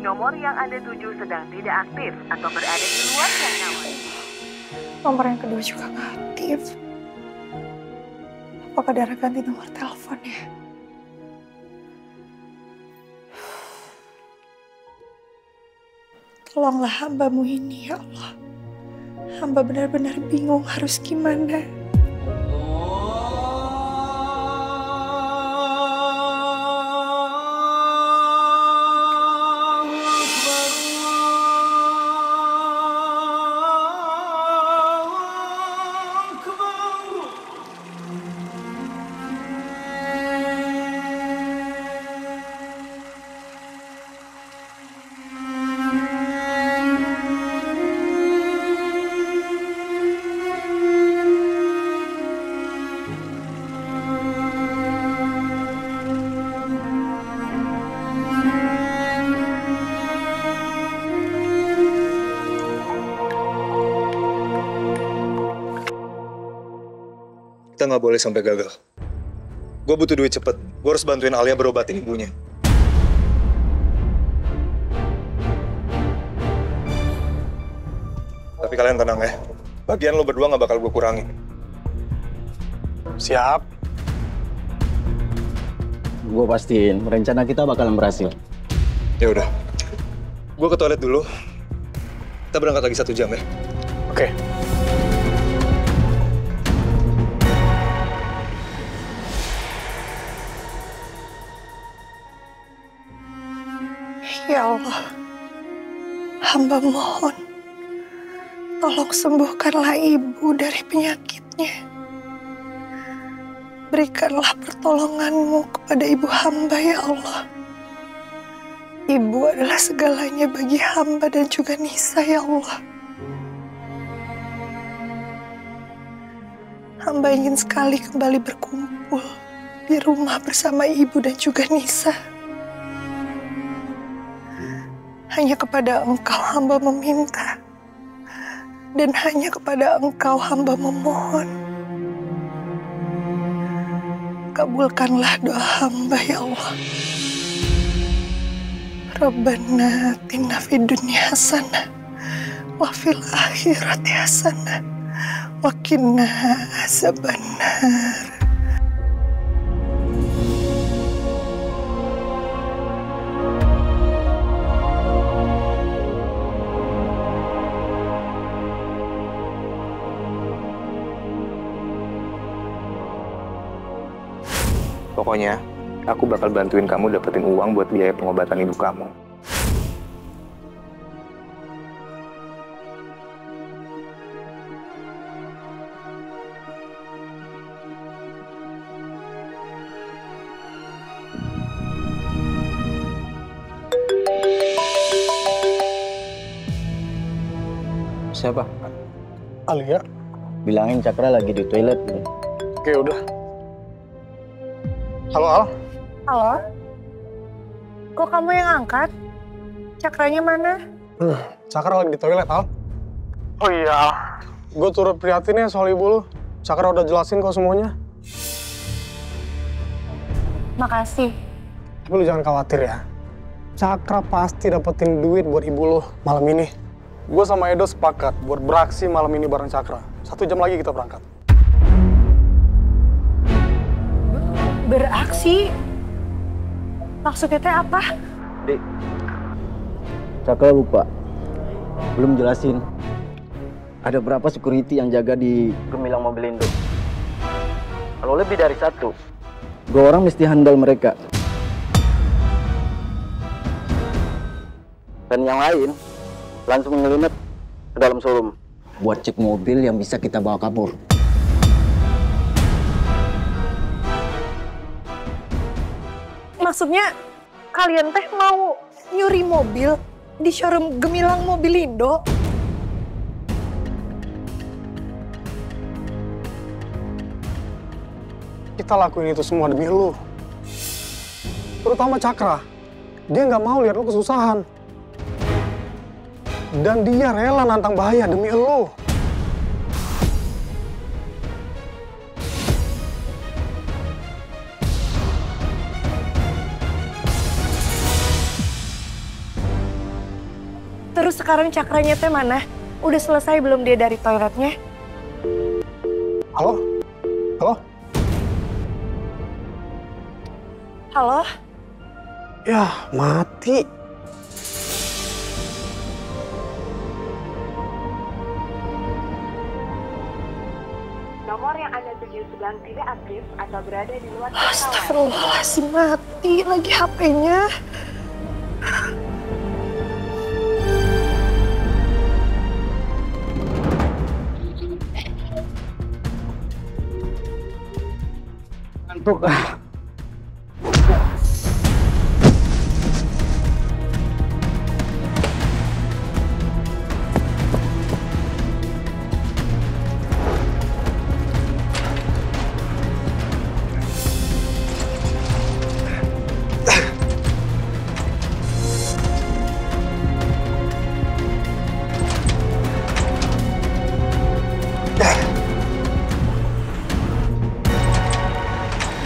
Nomor yang Anda tuju sedang tidak aktif atau berada di luar jangkauan. Nomor yang kedua juga nggak aktif. Apakah Dara ganti nomor teleponnya? Tolonglah hamba-Mu ini, ya Allah. Hamba benar-benar bingung harus gimana. Kita nggak boleh sampai gagal. Gue butuh duit cepet. Gue harus bantuin Alia berobatin ibunya. Tapi kalian tenang ya. Bagian lo berdua nggak bakal gue kurangin. Siap. Gue pastiin rencana kita bakalan berhasil. Ya udah. Gue ke toilet dulu. Kita berangkat lagi 1 jam ya. Oke. Ya Allah, hamba mohon, tolong sembuhkanlah ibu dari penyakitnya. Berikanlah pertolongan-Mu kepada ibu hamba ya Allah. Ibu adalah segalanya bagi hamba dan juga Nisa ya Allah. Hamba ingin sekali kembali berkumpul di rumah bersama ibu dan juga Nisa. Hanya kepada Engkau hamba meminta, dan hanya kepada Engkau hamba memohon. Kabulkanlah doa hamba ya Allah. Rabbana atina fid dunya hasanah wa fil akhirati hasanah wa qina azabannar. Pokoknya, aku bakal bantuin kamu dapetin uang buat biaya pengobatan ibu kamu. Siapa? Alia. Bilangin Cakra lagi di toilet. Oke, udah. Halo, Al. Halo? Kok kamu yang angkat? Cakranya mana? Cakra lagi di toilet, Al. Oh iya, Al. Gue turut prihatin ya soal ibu lu. Cakra udah jelasin kok semuanya. Makasih. Tapi lu jangan khawatir ya. Cakra pasti dapetin duit buat ibu lu malam ini. Gue sama Edo sepakat buat beraksi malam ini bareng Cakra. 1 jam lagi kita berangkat. Beraksi? Maksudnya teh apa? Dek, Cakra lupa. Belum jelasin. Ada berapa security yang jaga di gemilang mobil Indo. Kalau lebih dari 1, 2 orang mesti handal mereka. Dan yang lain langsung ngelimet ke dalam showroom buat cek mobil yang bisa kita bawa kabur. Maksudnya kalian teh mau nyuri mobil di showroom gemilang mobil Indo? Kita lakuin itu semua demi lu. Terutama Cakra. Dia nggak mau lihat lu kesusahan. Dan dia rela nantang bahaya demi lu. Terus sekarang Cakranya teh mana? Udah selesai belum dia dari toiletnya? Halo? Halo? Halo? Ya, mati. Nomor yang Anda tuju sedang tidak aktif atau berada di luar jangkauan. Astagfirullahaladzim, mati lagi HP-nya. Ngantuk.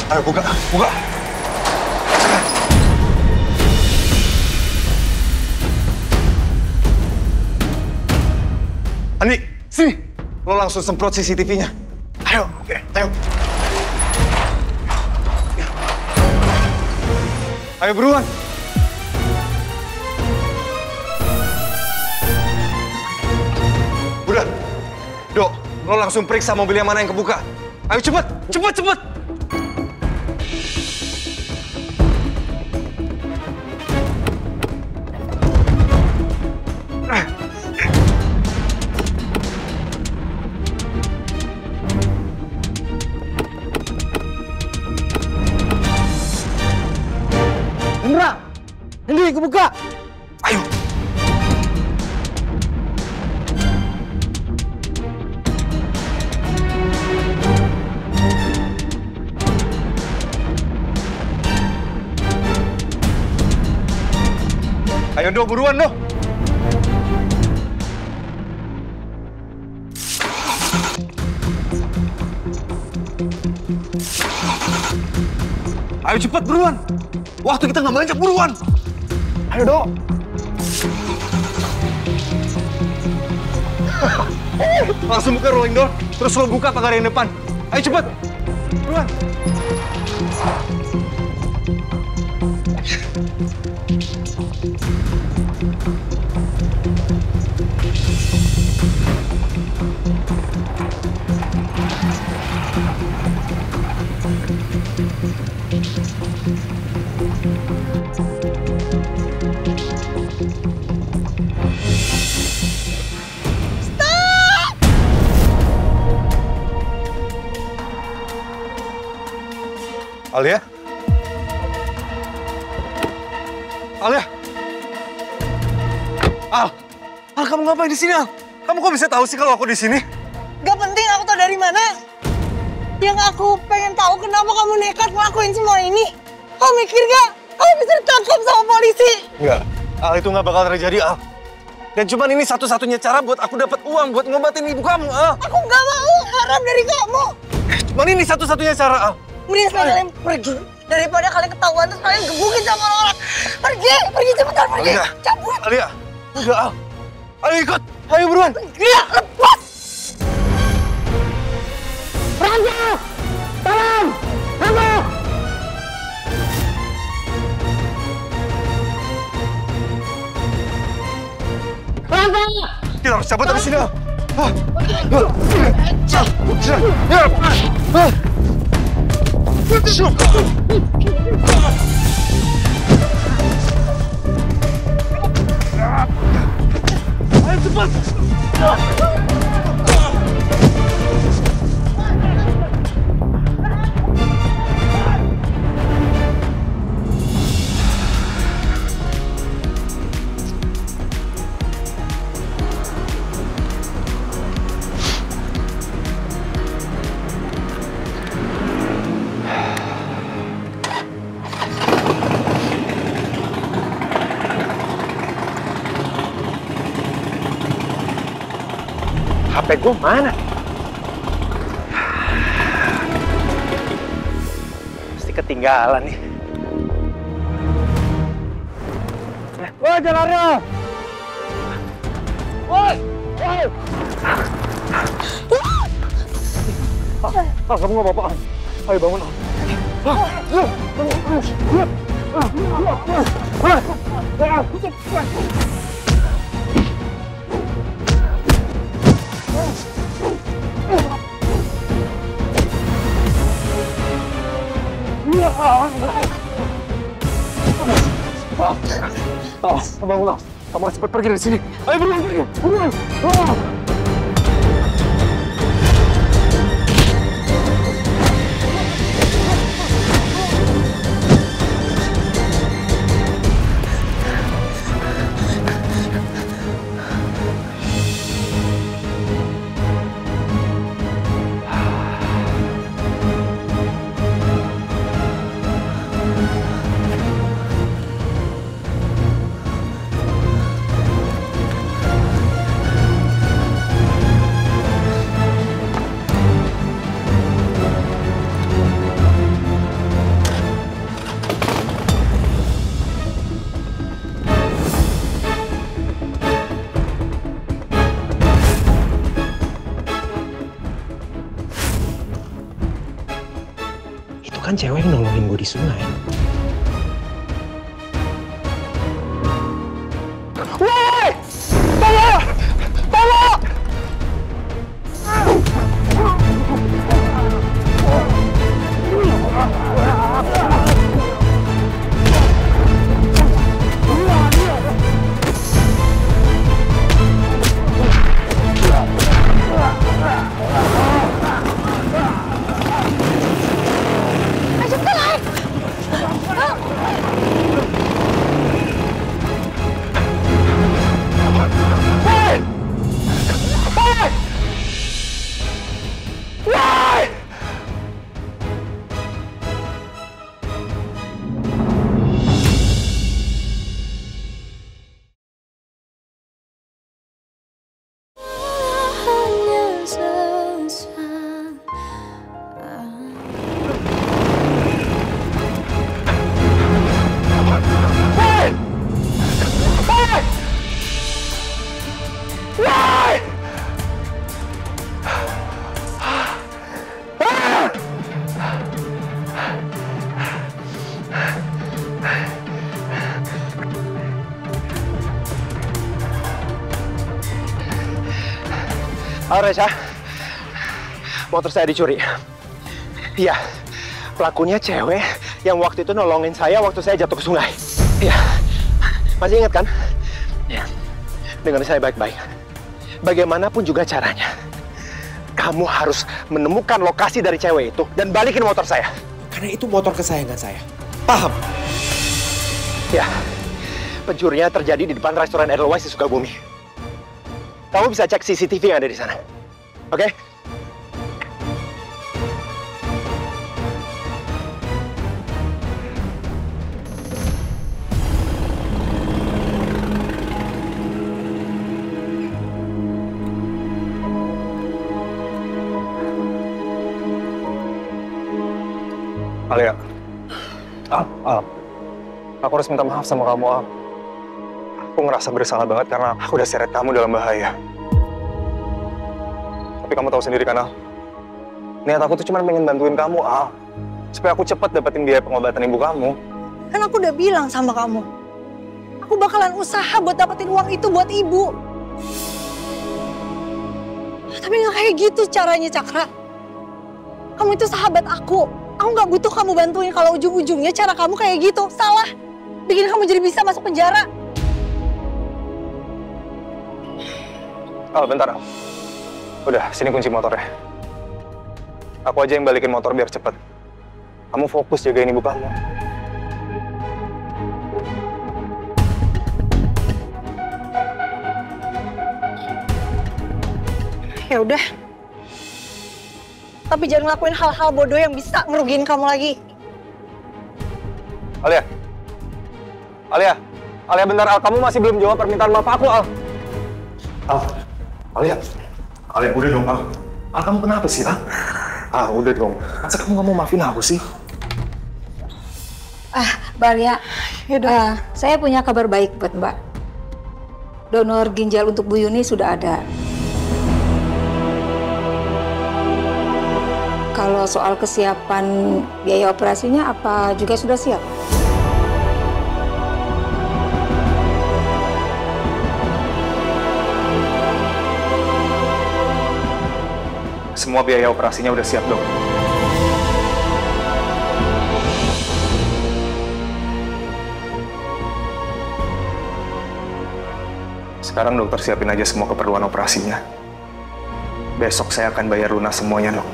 Ayo buka, buka. Andi, sini. Lo langsung semprot CCTV-nya. Ayo, oke, ayo. Ayo buruan. Udah. Dok, lo langsung periksa mobil yang mana yang kebuka. Ayo cepet, cepet, cepet. Ini kebuka. Ayo. Ayo Do, buruan Do. Ayo cepat buruan. Waktu kita nggak banyak, buruan. Ayo Do. Langsung buka rolling door, terus lo buka pagar yang depan. Ayo cepet, buruan. Alia? Alia? Al, kamu ngapain di sini, Al? Kamu kok bisa tahu sih kalau aku di sini? Gak penting aku tahu dari mana. Yang aku pengen tahu kenapa kamu nekat ngelakuin semua ini. Kamu mikir gak? Kamu bisa ditangkap sama polisi. Enggak, Al, itu nggak bakal terjadi, Al. Dan cuman ini satu-satunya cara buat aku dapat uang buat ngobatin ibu kamu, Al. Aku gak mau haram dari kamu. Cuman ini satu-satunya cara, Al. Mending sekarang kalian pergi daripada kalian ketahuan terus kalian gebukin sama orang-orang. Pergi cepetan, pergi. Alia, cabut. Alia, enggak, Al. Ayo ikut, ayo buruan. Enggak, lepas. Raja, tolong, Raja. Raja. Kita harus cabut dari sini, Al. Ayo cepat! HP gue mana? Pasti ketinggalan nih. Woi, jalannya! Woi! Woi! Kamu nggak apa-apa. Ayo bangun. Bangunlah. Kamu harus cepat pergi dari sini. Ayo buruan pergi. Buruan. Kan cewek yang nolongin gue di sungai. Woi! Tolong! Tolong! Resha, motor saya dicuri. Iya, pelakunya cewek yang waktu itu nolongin saya waktu saya jatuh ke sungai. Iya, masih ingat kan? Iya. Dengar saya baik-baik. Bagaimanapun juga caranya, kamu harus menemukan lokasi dari cewek itu dan balikin motor saya. Karena itu motor kesayangan saya. Paham? Ya, pencurinya terjadi di depan restoran Edelweiss di Sukabumi. Kamu bisa cek CCTV yang ada di sana. Oke? Alia. Al. Aku harus minta maaf sama kamu, Al. Aku ngerasa bersalah banget karena aku udah seret kamu dalam bahaya. Tapi kamu tahu sendiri kan, Al? Niat aku tuh cuma pengen bantuin kamu, Al. Supaya aku cepat dapetin biaya pengobatan ibu kamu. Kan aku udah bilang sama kamu. Aku bakalan usaha buat dapetin uang itu buat ibu. Tapi nggak kayak gitu caranya, Cakra. Kamu itu sahabat aku. Aku nggak butuh kamu bantuin kalau ujung-ujungnya cara kamu kayak gitu. Salah. Bikin kamu jadi bisa masuk penjara. Al, bentar, Al. Udah, sini kunci motornya. Aku aja yang balikin motor biar cepet. Kamu fokus jagain ibu kamu. Ya udah. Tapi jangan ngelakuin hal-hal bodoh yang bisa ngerugiin kamu lagi. Alia. Alia. Alia, bentar, Al. Kamu masih belum jawab permintaan maaf aku, Al. Al. Alia. Alia, udah dong, Al. Al, kamu kenapa sih, Al? Al, udah dong. Masa kamu nggak mau maafin aku sih? Mbak Alia, saya punya kabar baik buat Mbak. Donor ginjal untuk Bu Yuni sudah ada. Kalau soal kesiapan biaya operasinya, apa juga sudah siap? Semua biaya operasinya udah siap, Dok. Sekarang dokter siapin aja semua keperluan operasinya. Besok saya akan bayar lunas semuanya, Dok.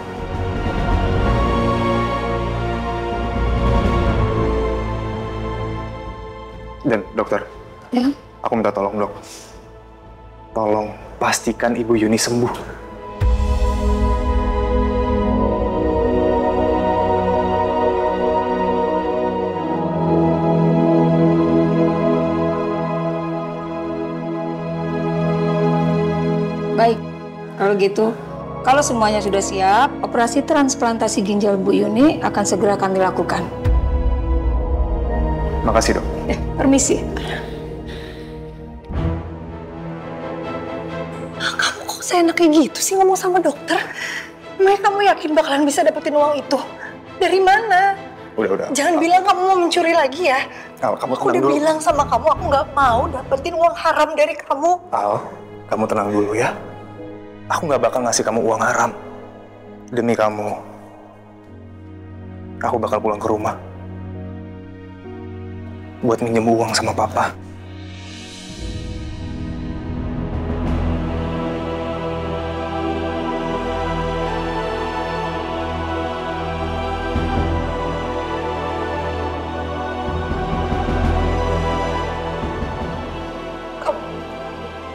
Dan dokter, aku minta tolong, Dok. Tolong pastikan Ibu Yuni sembuh. Baik, kalau gitu, kalau semuanya sudah siap, operasi transplantasi ginjal Bu Yuni akan segera kami lakukan. Makasih, Dok. Permisi. Kamu kok seenak kayak gitu sih ngomong sama dokter? Emangnya kamu yakin bakalan bisa dapetin uang itu? Dari mana? Udah. Jangan bilang kamu mau mencuri lagi ya. Al, kamu Aku tenang udah dulu. bilang sama kamu, aku nggak mau dapetin uang haram dari kamu. Al, kamu tenang dulu ya. Aku nggak bakal ngasih kamu uang haram. Demi kamu, aku bakal pulang ke rumah buat minjem uang sama papa.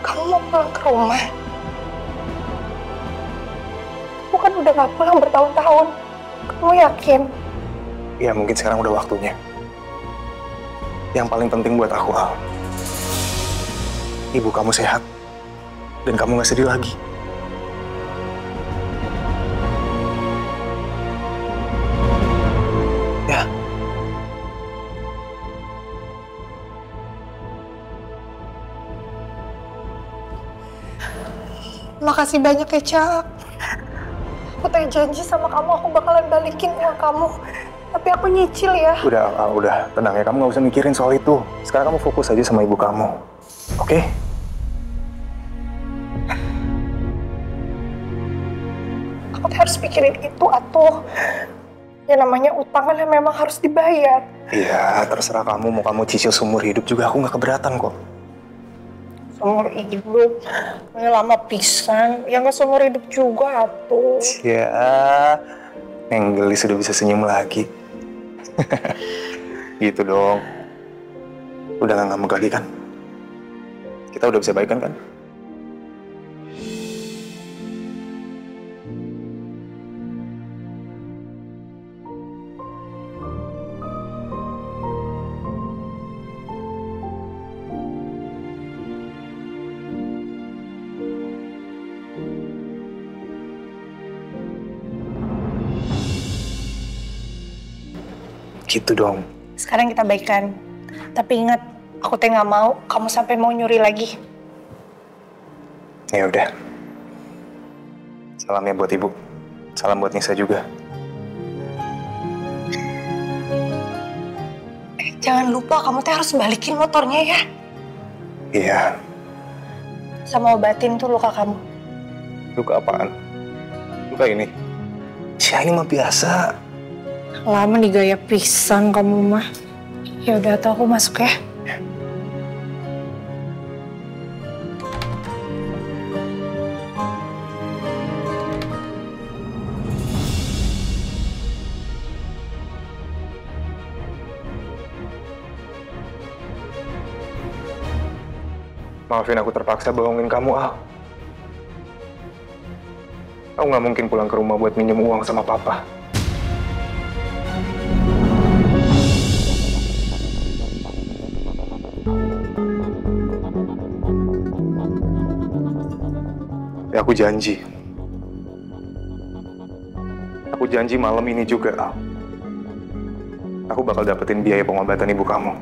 Kamu mau pulang ke rumah? Aku kan udah gak pulang bertahun-tahun. Kamu yakin? Ya mungkin sekarang udah waktunya. Yang paling penting buat aku, Al, ibu kamu sehat dan kamu gak sedih lagi. Ya. Makasih banyak ya, Cak. Aku teh janji sama kamu, aku bakalan balikin uang kamu. Tapi aku nyicil ya. Udah, Al, udah. Tenang ya, kamu gak usah mikirin soal itu. Sekarang kamu fokus aja sama ibu kamu. Oke? pikirin itu atuh. Ya namanya utang kan memang harus dibayar. Iya, terserah kamu. Mau kamu cicil seumur hidup juga aku nggak keberatan kok. Seumur hidup? Ini lama pisan. Ya nggak seumur hidup juga atuh. Ya, Neng Gelis sudah bisa senyum lagi. Gitu dong. Udah nggak ngambek lagi kan? Kita udah bisa baikan kan? Gitu dong. Sekarang kita baikan. Tapi ingat, aku teh nggak mau kamu sampai mau nyuri lagi. Ya udah. Salam ya buat ibu. Salam buat Nisa juga. Jangan lupa kamu teh harus balikin motornya ya. Iya. Sama obatin tuh luka kamu. Luka apaan? Luka ini? Ya ini mah biasa. Lama digaya pisan kamu mah. Ya udah tuh aku masuk ya. Maafin aku terpaksa bohongin kamu, Al. Aku nggak mungkin pulang ke rumah buat minjem uang sama papa. Ya, aku janji. Aku janji malam ini juga, Al. Aku bakal dapetin biaya pengobatan ibu kamu.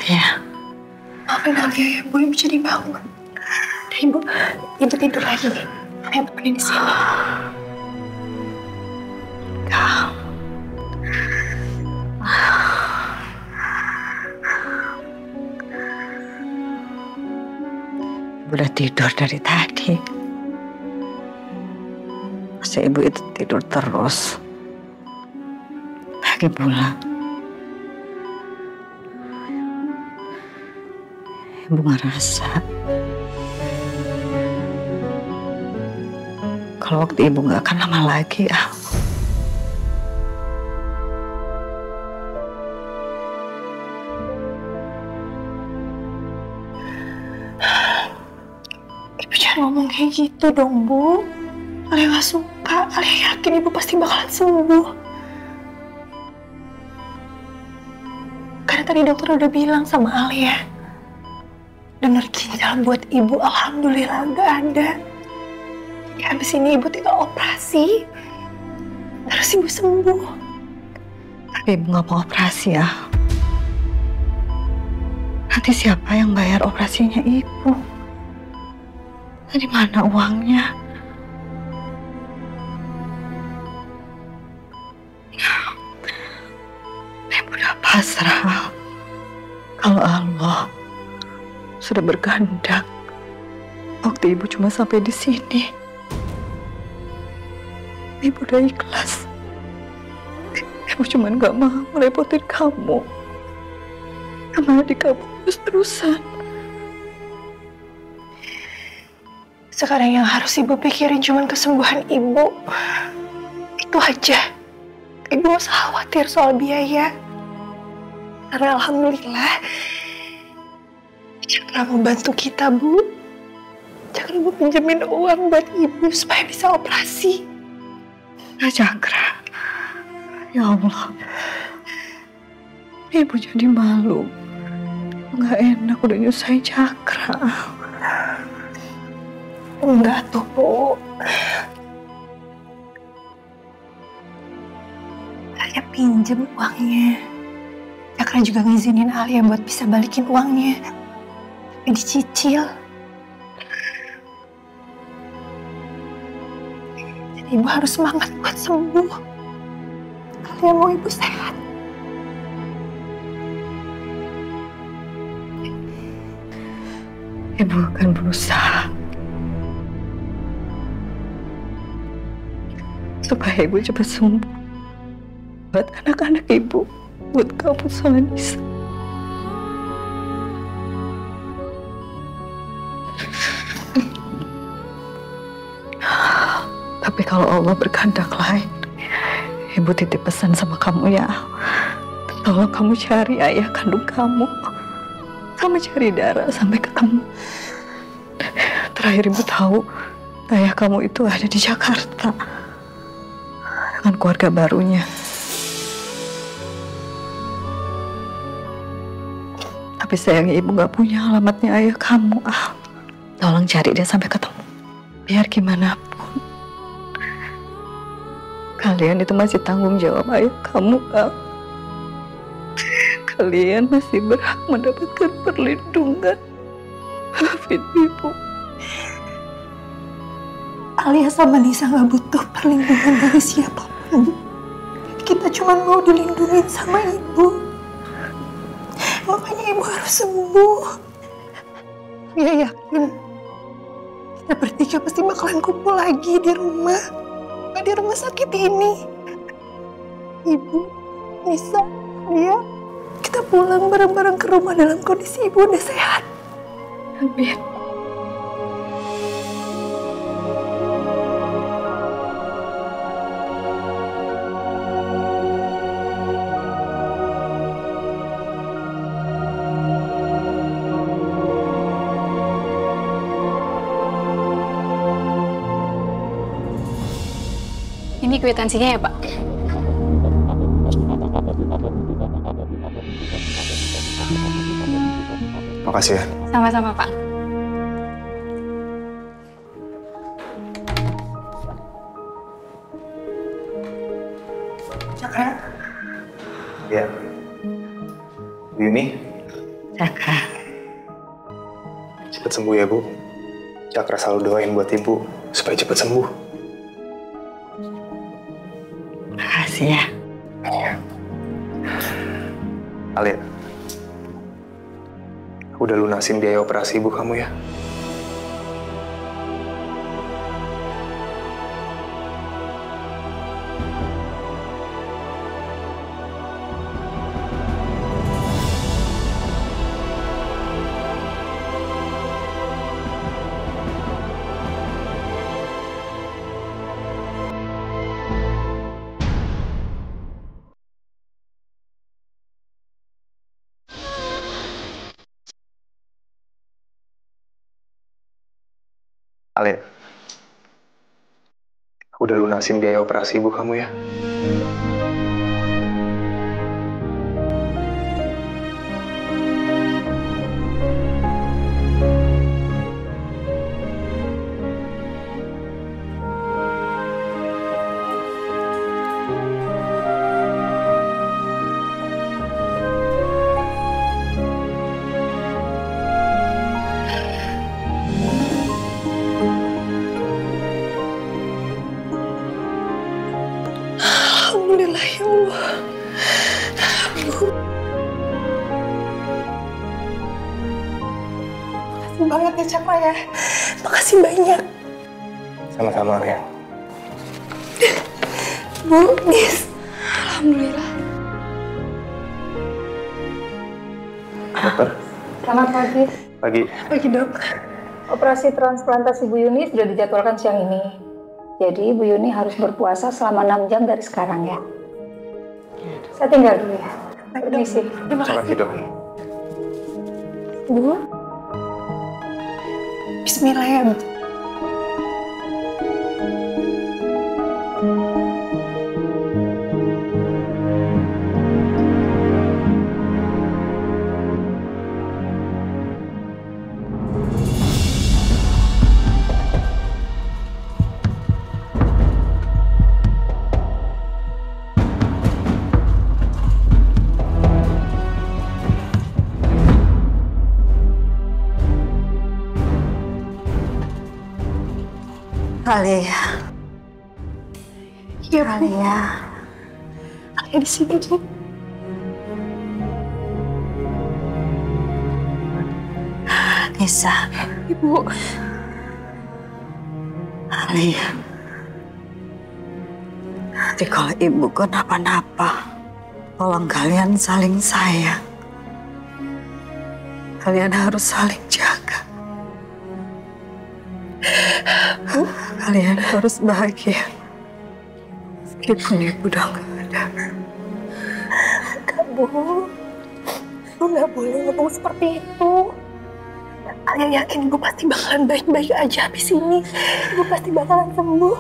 Alia. Maafin Alia ya, Bu. Ibu jadi bangun. Ibu tidur lagi. Ayo temenin di sini. Udah tidur dari tadi. Masa ibu itu tidur terus. Lagi pula ibu ngerasa kalau waktu ibu gak akan lama lagi, Ibu jangan ngomong kayak gitu dong, Bu. Alia gak suka. Alia yakin ibu pasti bakalan sembuh. Karena tadi dokter udah bilang sama Alia, donor ginjal buat ibu alhamdulillah udah ada. Jadi habis ini ibu tinggal operasi. Terus ibu sembuh. Tapi ibu gak mau operasi ya. Nanti siapa yang bayar operasinya ibu? Dari mana uangnya? Ibu udah pasrah. Kalau Allah sudah berkehendak, waktu ibu cuma sampai di sini. Ibu udah ikhlas. Ibu cuma gak mau merepotin kamu. Sama adik kamu terus-terusan. Sekarang yang harus ibu pikirin cuma kesembuhan ibu. Itu aja. Ibu gak usah khawatir soal biaya. Karena alhamdulillah Cakra mau bantu kita, Bu. Cakra mau pinjemin uang buat ibu supaya bisa operasi. Cakra, ya Allah, ibu jadi malu. Nggak enak udah nyusahin Cakra. Enggak tuh, Bu. Alia pinjem uangnya. Cakra juga ngizinin Alia buat bisa balikin uangnya. Tapi dicicil. Jadi Ibu harus semangat buat sembuh. Alia mau Ibu sehat. Ibu akan berusaha supaya Ibu cepat sembuh. Buat anak-anak Ibu, buat kamu sama Nisa. Tapi kalau Allah berkehendak lain, Ibu titip pesan sama kamu ya. Tolong kamu cari ayah kandung kamu. Kamu cari Dara sampai ketemu. Terakhir Ibu tahu, ayah kamu itu ada di Jakarta. Dengan keluarga barunya. Tapi sayangnya Ibu gak punya alamatnya ayah kamu, Al. Tolong cari dia sampai ketemu. Biar gimana pun, kalian itu masih tanggung jawab ayah kamu, Al. Kalian masih berhak mendapatkan perlindungan. Maafin Ibu. Alia sama Nisa gak butuh perlindungan dari siapapun. Kita cuma mau dilindungi sama Ibu. Makanya Ibu harus sembuh. Dia yakin kita bertiga pasti bakalan kumpul lagi di rumah. Di rumah sakit ini. Ibu, Nisa, dia, kita pulang bareng-bareng ke rumah dalam kondisi Ibu udah sehat. Amin. Ini kwitansinya ya, Pak? Makasih ya. Sama-sama, Pak. Cakra. Ya. Bu Yuni, Cakra. cepat sembuh ya, Bu. Cakra selalu doain buat Ibu supaya cepat sembuh. Makasih ya. Iya. Alia, aku udah lunasin biaya operasi Ibu kamu ya. Alia, aku udah lunasin biaya operasi Ibu kamu ya. Alhamdulillah ya Allah. Makasih banget ya Cakra ya. Makasih banyak. Sama-sama ya. Bu, Nis. Alhamdulillah. Dokter, Selamat pagi. pagi. Pagi dok. Operasi transplantasi Bu Yuni sudah dijadwalkan siang ini. Jadi Bu Yuni harus berpuasa selama 6 jam dari sekarang ya. Saya tinggal dulu ya. Permisi. Terima kasih dok. Bu. Bismillah ya Bu. Alia. Iya, Bu. Alia. Alia di sini, Bu. Nisa. Ibu. Alia. Nanti kalau ibu kenapa-napa, tolong kalian saling sayang. Kalian harus saling jaga. Kalian harus bahagia. Meskipun ibu udah gak ada. Kak Bu, lu gak boleh ngomong seperti itu. Alia yakin ibu pasti bakalan baik-baik aja habis ini. Ibu pasti bakalan sembuh.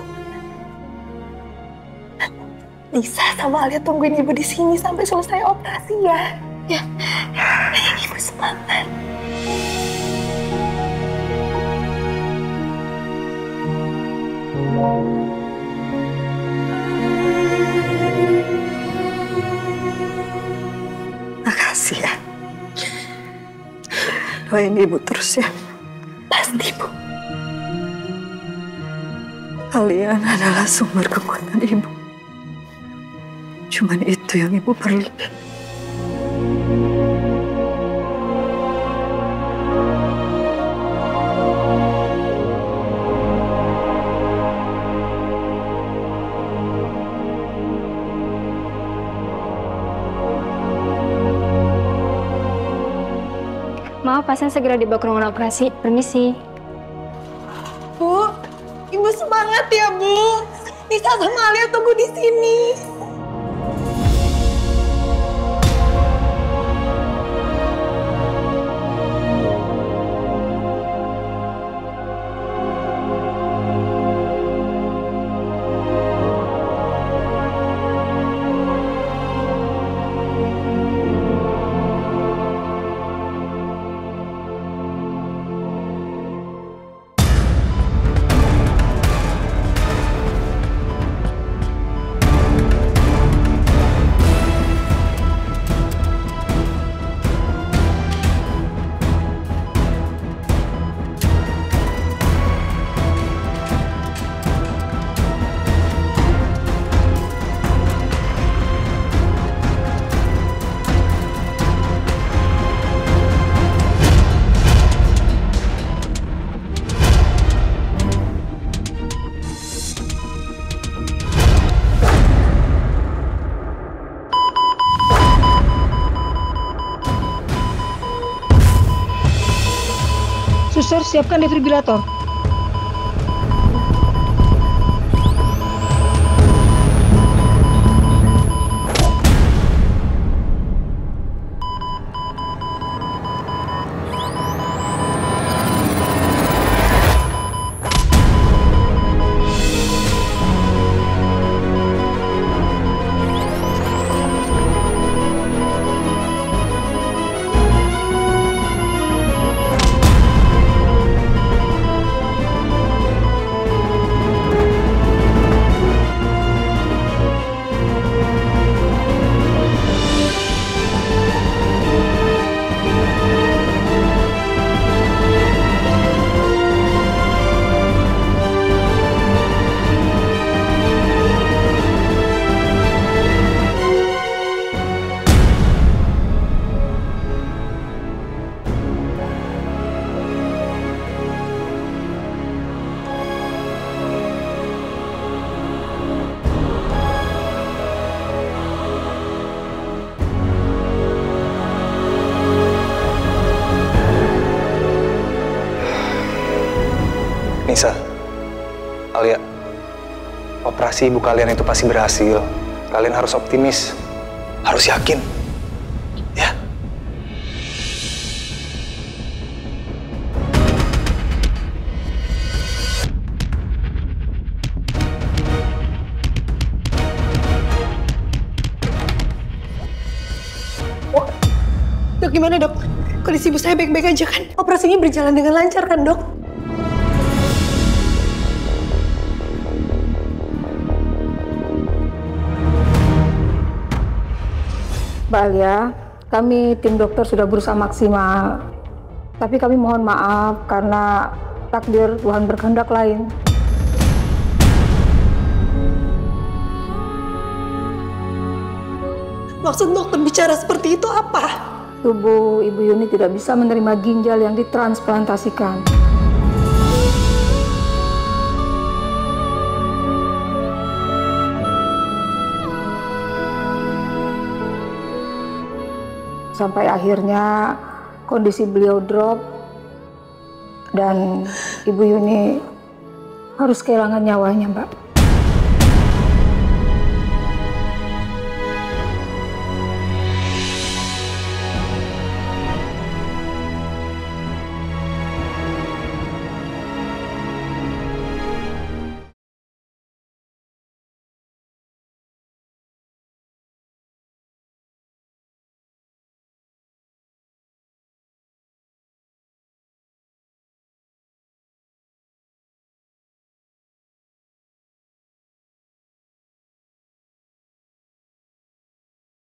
Nisa sama Alia tungguin ibu di sini sampai selesai operasi ya. Ya, ibu semangat. Makasih ya. Doain ibu terus ya. Pasti, Bu. Kalian adalah sumber kekuatan ibu. Cuman itu yang ibu perlu. Maaf, pasien segera dibawa ke ruangan operasi. Permisi. Bu, ibu semangat ya, Bu. Nisa sama Alia tunggu di sini. Suster, siapkan defibrilator. Nisa, Alia, operasi ibu kalian itu pasti berhasil. Kalian harus optimis, harus yakin. Ya. Dok, gimana dok? Kondisi ibu saya baik-baik aja kan? Operasinya berjalan dengan lancar kan dok? Mbak Alia, kami tim dokter sudah berusaha maksimal. Tapi kami mohon maaf karena takdir Tuhan berkehendak lain. Maksud dokter bicara seperti itu apa? Tubuh Ibu Yuni tidak bisa menerima ginjal yang ditransplantasikan. Sampai akhirnya kondisi beliau drop dan Ibu Yuni harus kehilangan nyawanya, Mbak.